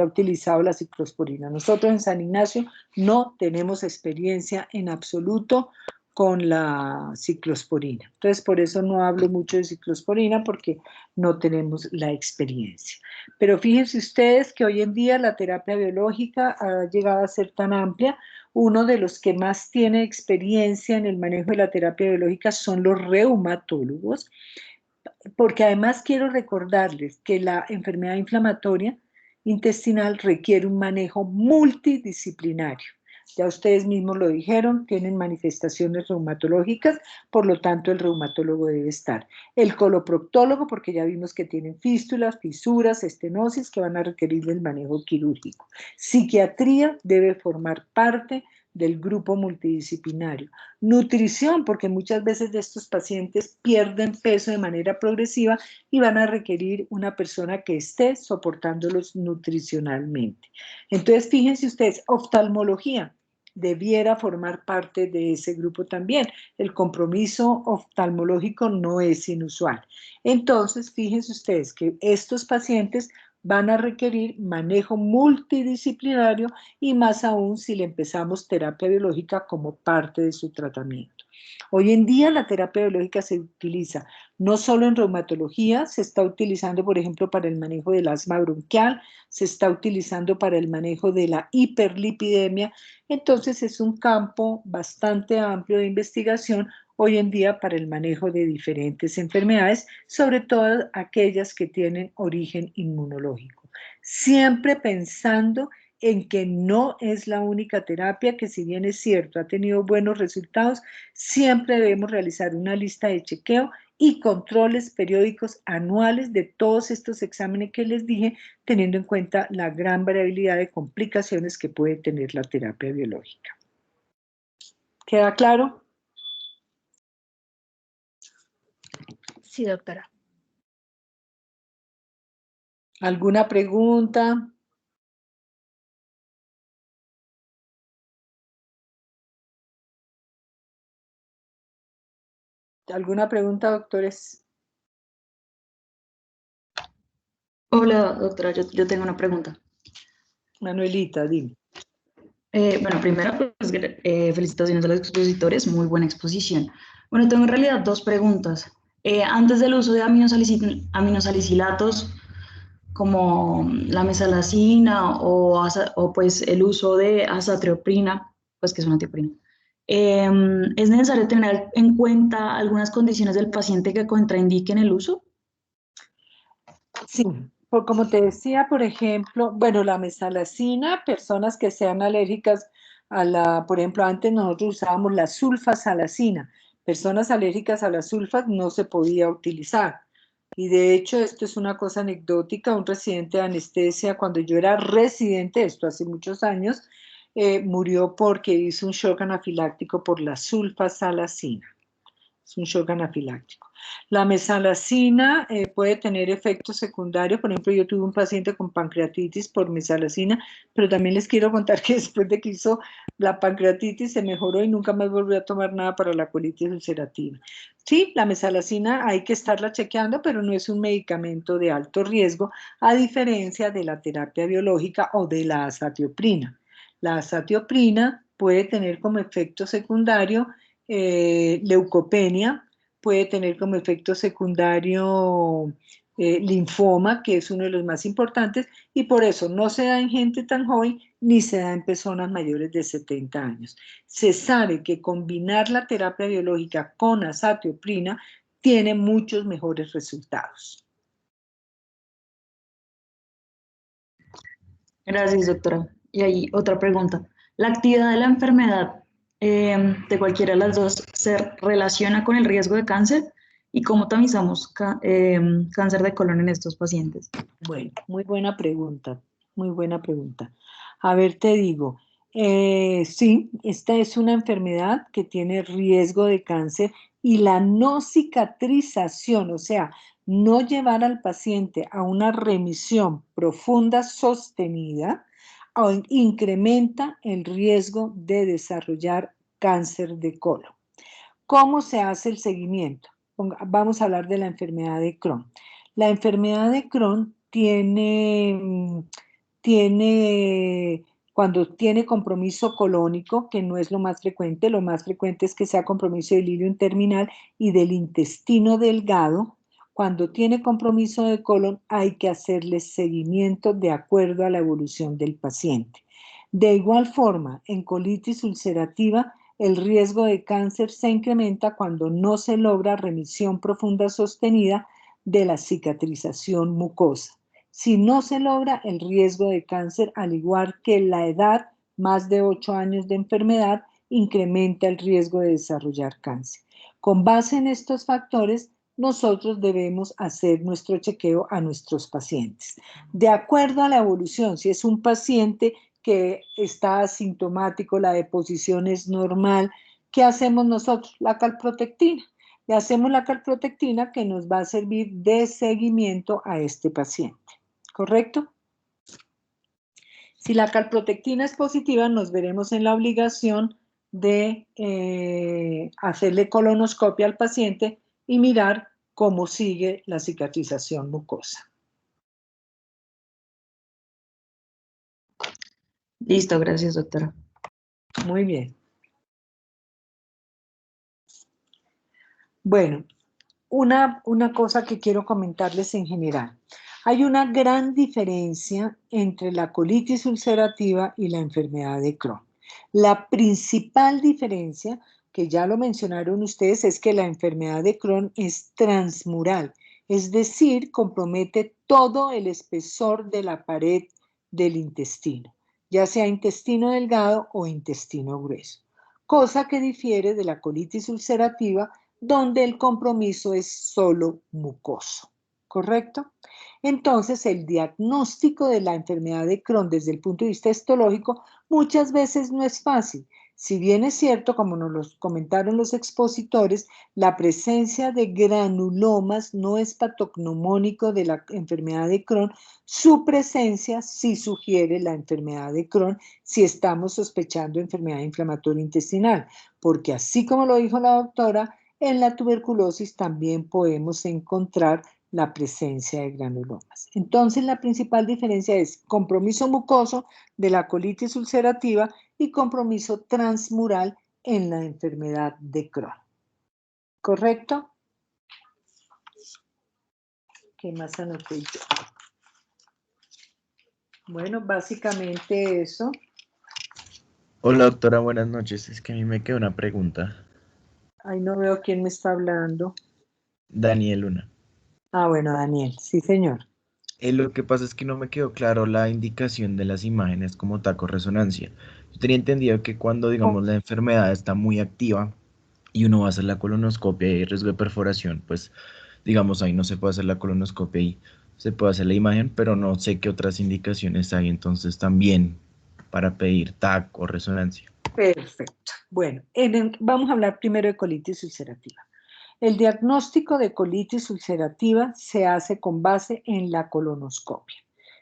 utilizado la ciclosporina. Nosotros en San Ignacio no tenemos experiencia en absoluto con la ciclosporina. Entonces, por eso no hablo mucho de ciclosporina, porque no tenemos la experiencia. Pero fíjense ustedes que hoy en día la terapia biológica ha llegado a ser tan amplia. Uno de los que más tiene experiencia en el manejo de la terapia biológica son los reumatólogos, porque además quiero recordarles que la enfermedad inflamatoria intestinal requiere un manejo multidisciplinario. Ya ustedes mismos lo dijeron, tienen manifestaciones reumatológicas, por lo tanto el reumatólogo debe estar. El coloproctólogo, porque ya vimos que tienen fístulas, fisuras, estenosis que van a requerir del manejo quirúrgico. Psiquiatría debe formar parte del grupo multidisciplinario. Nutrición, porque muchas veces de estos pacientes pierden peso de manera progresiva y van a requerir una persona que esté soportándolos nutricionalmente. Entonces, fíjense ustedes, oftalmología debiera formar parte de ese grupo también. El compromiso oftalmológico no es inusual. Entonces, fíjense ustedes que estos pacientes van a requerir manejo multidisciplinario y más aún si le empezamos terapia biológica como parte de su tratamiento. Hoy en día la terapia biológica se utiliza no solo en reumatología, se está utilizando, por ejemplo, para el manejo del asma bronquial, se está utilizando para el manejo de la hiperlipidemia. Entonces es un campo bastante amplio de investigación hoy en día para el manejo de diferentes enfermedades, sobre todo aquellas que tienen origen inmunológico. Siempre pensando en que no es la única terapia, que si bien es cierto, ha tenido buenos resultados, siempre debemos realizar una lista de chequeo y controles periódicos anuales de todos estos exámenes que les dije, teniendo en cuenta la gran variabilidad de complicaciones que puede tener la terapia biológica. ¿Queda claro? Sí, doctora. ¿Alguna pregunta? ¿Alguna pregunta, doctores? Hola, doctora, yo tengo una pregunta. Manuelita, dime. Bueno, primero, pues, felicitaciones a los expositores, muy buena exposición. Bueno, tengo en realidad dos preguntas. Antes del uso de aminosalicilatos como la mesalazina o pues el uso de azatrioprina, pues que es una tioprina, ¿es necesario tener en cuenta algunas condiciones del paciente que contraindiquen el uso? Sí, como te decía, por ejemplo, bueno, la mesalazina, personas que sean alérgicas a por ejemplo, antes nosotros usábamos la sulfasalazina. Personas alérgicas a las sulfas no se podía utilizar. Y de hecho, esto es una cosa anecdótica, un residente de anestesia, cuando yo era residente, esto hace muchos años, murió porque hizo un shock anafiláctico por la sulfasalazina. Es un shock anafiláctico. La mesalazina puede tener efectos secundarios. Por ejemplo, yo tuve un paciente con pancreatitis por mesalazina, pero también les quiero contar que después de que hizo la pancreatitis se mejoró y nunca más volvió a tomar nada para la colitis ulcerativa. Sí, la mesalazina hay que estarla chequeando, pero no es un medicamento de alto riesgo, a diferencia de la terapia biológica o de la azatioprina. La azatioprina puede tener como efecto secundario leucopenia, puede tener como efecto secundario linfoma, que es uno de los más importantes, y por eso no se da en gente tan joven ni se da en personas mayores de 70 años. Se sabe que combinar la terapia biológica con azatioprina tiene muchos mejores resultados. Gracias, doctora. Y ahí otra pregunta. ¿La actividad de la enfermedad de cualquiera de las dos se relaciona con el riesgo de cáncer? ¿Y cómo tamizamos cáncer de colon en estos pacientes? Bueno, muy buena pregunta, muy buena pregunta. A ver, te digo, sí, esta es una enfermedad que tiene riesgo de cáncer y la no cicatrización, o sea, no llevar al paciente a una remisión profunda sostenida, incrementa el riesgo de desarrollar cáncer de colon. ¿Cómo se hace el seguimiento? Vamos a hablar de la enfermedad de Crohn. La enfermedad de Crohn cuando tiene compromiso colónico, que no es lo más frecuente es que sea compromiso del hilio terminal y del intestino delgado. Cuando tiene compromiso de colon, hay que hacerle seguimiento de acuerdo a la evolución del paciente. De igual forma, en colitis ulcerativa, el riesgo de cáncer se incrementa cuando no se logra remisión profunda sostenida de la cicatrización mucosa. Si no se logra, el riesgo de cáncer, al igual que la edad, más de 8 años de enfermedad, incrementa el riesgo de desarrollar cáncer. Con base en estos factores, nosotros debemos hacer nuestro chequeo a nuestros pacientes. De acuerdo a la evolución, si es un paciente que está asintomático, la deposición es normal, ¿qué hacemos nosotros? La calprotectina. Le hacemos la calprotectina que nos va a servir de seguimiento a este paciente. ¿Correcto? Si la calprotectina es positiva, nos veremos en la obligación de hacerle colonoscopia al paciente y mirar cómo sigue la cicatrización mucosa. Listo, gracias, doctora. Muy bien. Bueno, una cosa que quiero comentarles en general. Hay una gran diferencia entre la colitis ulcerativa y la enfermedad de Crohn. La principal diferencia, que ya lo mencionaron ustedes, es que la enfermedad de Crohn es transmural, es decir, compromete todo el espesor de la pared del intestino, ya sea intestino delgado o intestino grueso, cosa que difiere de la colitis ulcerativa, donde el compromiso es solo mucoso, ¿correcto? Entonces, el diagnóstico de la enfermedad de Crohn desde el punto de vista histológico muchas veces no es fácil. Si bien es cierto, como nos lo comentaron los expositores, la presencia de granulomas no es patognomónico de la enfermedad de Crohn, su presencia sí sugiere la enfermedad de Crohn si estamos sospechando enfermedad inflamatoria intestinal, porque así como lo dijo la doctora, en la tuberculosis también podemos encontrar la presencia de granulomas. Entonces, la principal diferencia es compromiso mucoso de la colitis ulcerativa y compromiso transmural en la enfermedad de Crohn. ¿Correcto? ¿Qué más anoté yo? Bueno, básicamente eso. Hola doctora, buenas noches. Es que a mí me queda una pregunta. Ay, no veo quién me está hablando. Daniel Luna. Ah, bueno, Daniel. Sí, señor. Lo que pasa es que no me quedó claro la indicación de las imágenes como taco-resonancia. Yo tenía entendido que cuando, digamos, la enfermedad está muy activa y uno va a hacer la colonoscopia y hay riesgo de perforación, pues, digamos, ahí no se puede hacer la colonoscopia y se puede hacer la imagen, pero no sé qué otras indicaciones hay entonces también para pedir TAC o resonancia. Perfecto. Bueno, vamos a hablar primero de colitis ulcerativa. El diagnóstico de colitis ulcerativa se hace con base en la colonoscopia.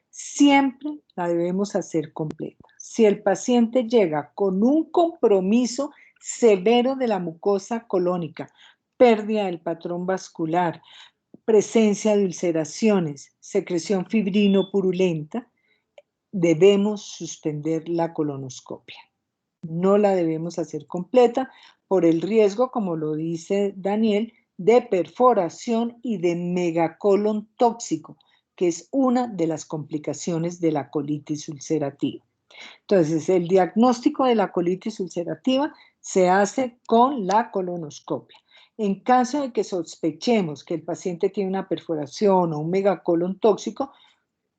Siempre la debemos hacer completa. Si el paciente llega con un compromiso severo de la mucosa colónica, pérdida del patrón vascular, presencia de ulceraciones, secreción fibrino-purulenta, debemos suspender la colonoscopia. No la debemos hacer completa por el riesgo, como lo dice Daniel, de perforación y de megacolon tóxico, que es una de las complicaciones de la colitis ulcerativa. Entonces, el diagnóstico de la colitis ulcerativa se hace con la colonoscopia. En caso de que sospechemos que el paciente tiene una perforación o un megacolon tóxico,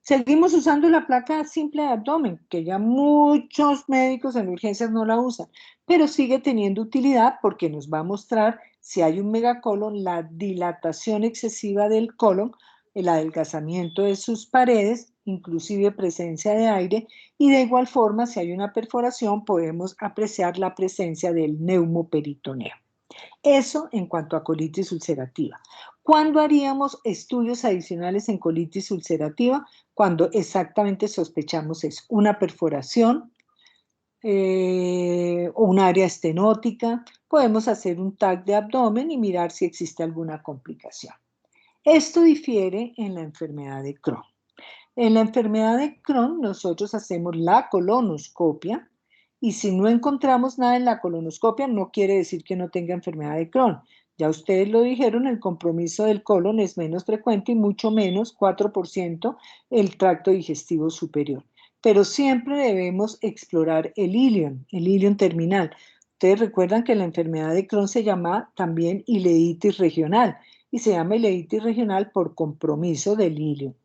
seguimos usando la placa simple de abdomen, que ya muchos médicos en urgencias no la usan, pero sigue teniendo utilidad porque nos va a mostrar si hay un megacolon, la dilatación excesiva del colon, el adelgazamiento de sus paredes, inclusive presencia de aire, y de igual forma, si hay una perforación, podemos apreciar la presencia del neumoperitoneo. Eso en cuanto a colitis ulcerativa. ¿Cuándo haríamos estudios adicionales en colitis ulcerativa? Cuando exactamente sospechamos eso, una perforación o un área estenótica. Podemos hacer un TAC de abdomen y mirar si existe alguna complicación. Esto difiere en la enfermedad de Crohn. En la enfermedad de Crohn nosotros hacemos la colonoscopia y si no encontramos nada en la colonoscopia no quiere decir que no tenga enfermedad de Crohn. Ya ustedes lo dijeron, el compromiso del colon es menos frecuente y mucho menos, 4%, el tracto digestivo superior. Pero siempre debemos explorar el ilion terminal. Ustedes recuerdan que la enfermedad de Crohn se llama también ileitis regional y se llama ileitis regional por compromiso del ilion.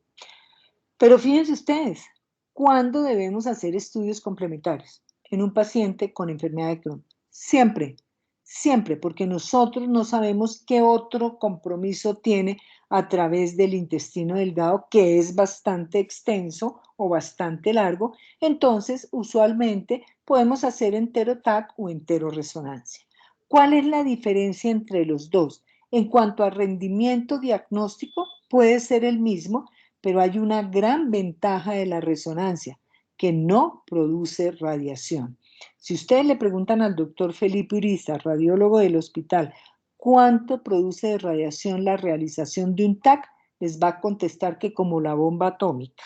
Pero fíjense ustedes, ¿cuándo debemos hacer estudios complementarios en un paciente con enfermedad de Crohn? Siempre, siempre, porque nosotros no sabemos qué otro compromiso tiene a través del intestino delgado, que es bastante extenso o bastante largo. Entonces, usualmente podemos hacer enteroTAC o enteroresonancia. ¿Cuál es la diferencia entre los dos? En cuanto a rendimiento diagnóstico, puede ser el mismo, pero hay una gran ventaja de la resonancia, que no produce radiación. Si ustedes le preguntan al doctor Felipe Uriza, radiólogo del hospital, ¿cuánto produce de radiación la realización de un TAC? Les va a contestar que como la bomba atómica,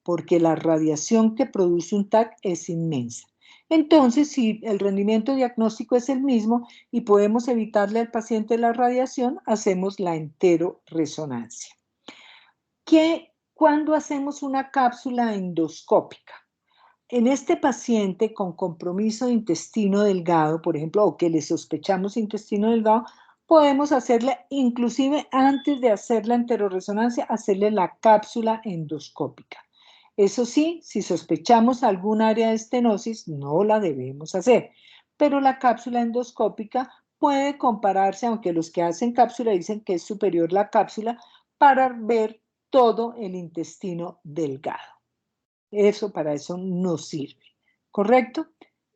porque la radiación que produce un TAC es inmensa. Entonces, si el rendimiento diagnóstico es el mismo y podemos evitarle al paciente la radiación, hacemos la enteroresonancia. ¿Cuándo hacemos una cápsula endoscópica? En este paciente con compromiso de intestino delgado, por ejemplo, o que le sospechamos intestino delgado, podemos hacerle, inclusive antes de hacer la enteroresonancia, hacerle la cápsula endoscópica. Eso sí, si sospechamos algún área de estenosis, no la debemos hacer. Pero la cápsula endoscópica puede compararse, aunque los que hacen cápsula dicen que es superior la cápsula, para ver todo el intestino delgado. Eso para eso nos sirve. ¿Correcto?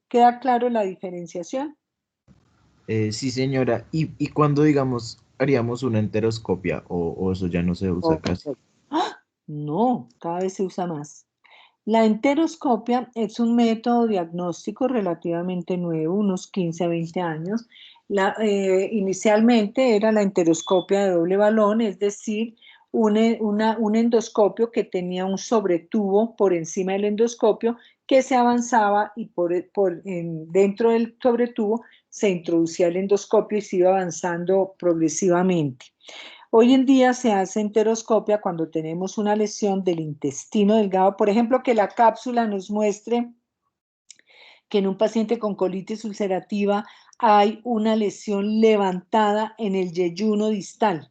¿Queda claro la diferenciación? Sí, señora. ¿Y cuando, digamos, haríamos una enteroscopia o eso ya no se usa casi? ¡Ah! No, cada vez se usa más. La enteroscopia es un método diagnóstico relativamente nuevo, unos 15 a 20 años. Inicialmente era la enteroscopia de doble balón, es decir, un endoscopio que tenía un sobretubo por encima del endoscopio que se avanzaba y dentro del sobretubo se introducía el endoscopio y se iba avanzando progresivamente. Hoy en día se hace enteroscopia cuando tenemos una lesión del intestino delgado, por ejemplo, que la cápsula nos muestre que en un paciente con colitis ulcerativa hay una lesión levantada en el yeyuno distal.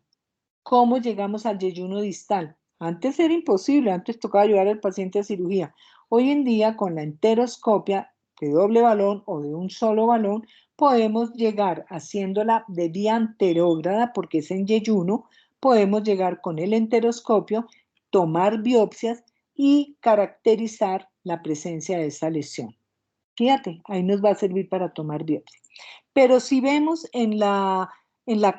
¿Cómo llegamos al yeyuno distal? Antes era imposible, antes tocaba llevar al paciente a cirugía. Hoy en día, con la enteroscopia de doble balón o de un solo balón, podemos llegar haciéndola de vía anterógrada, porque es en yeyuno, podemos llegar con el enteroscopio, tomar biopsias y caracterizar la presencia de esa lesión. Fíjate, ahí nos va a servir para tomar biopsia. Pero si vemos en la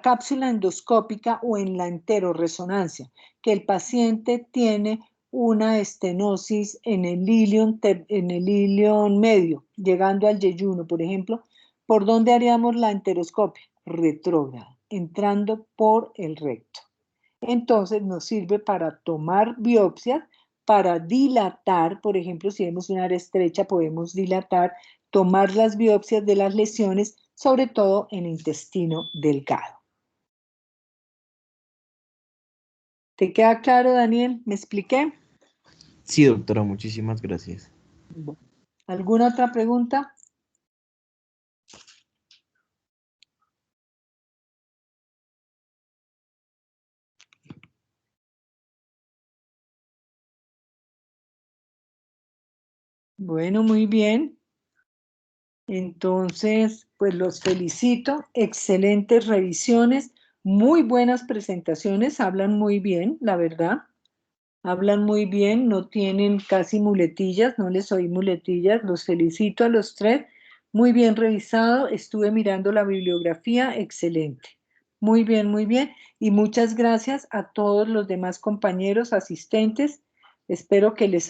cápsula endoscópica o en la enteroresonancia que el paciente tiene una estenosis en el ilion medio, llegando al yeyuno, por ejemplo, ¿por dónde haríamos la enteroscopia? Retrógrada, entrando por el recto. Entonces nos sirve para tomar biopsias, para dilatar, por ejemplo, si vemos una área estrecha, podemos dilatar, tomar las biopsias de las lesiones, sobre todo en intestino delgado. ¿Te queda claro, Daniel? ¿Me expliqué? Sí, doctora, muchísimas gracias. ¿Alguna otra pregunta? Bueno, muy bien. Entonces, pues los felicito. Excelentes revisiones, muy buenas presentaciones, hablan muy bien, la verdad. Hablan muy bien, no tienen casi muletillas, no les oí muletillas. Los felicito a los tres. Muy bien revisado, estuve mirando la bibliografía, excelente. Muy bien, muy bien. Y muchas gracias a todos los demás compañeros asistentes. Espero que les haya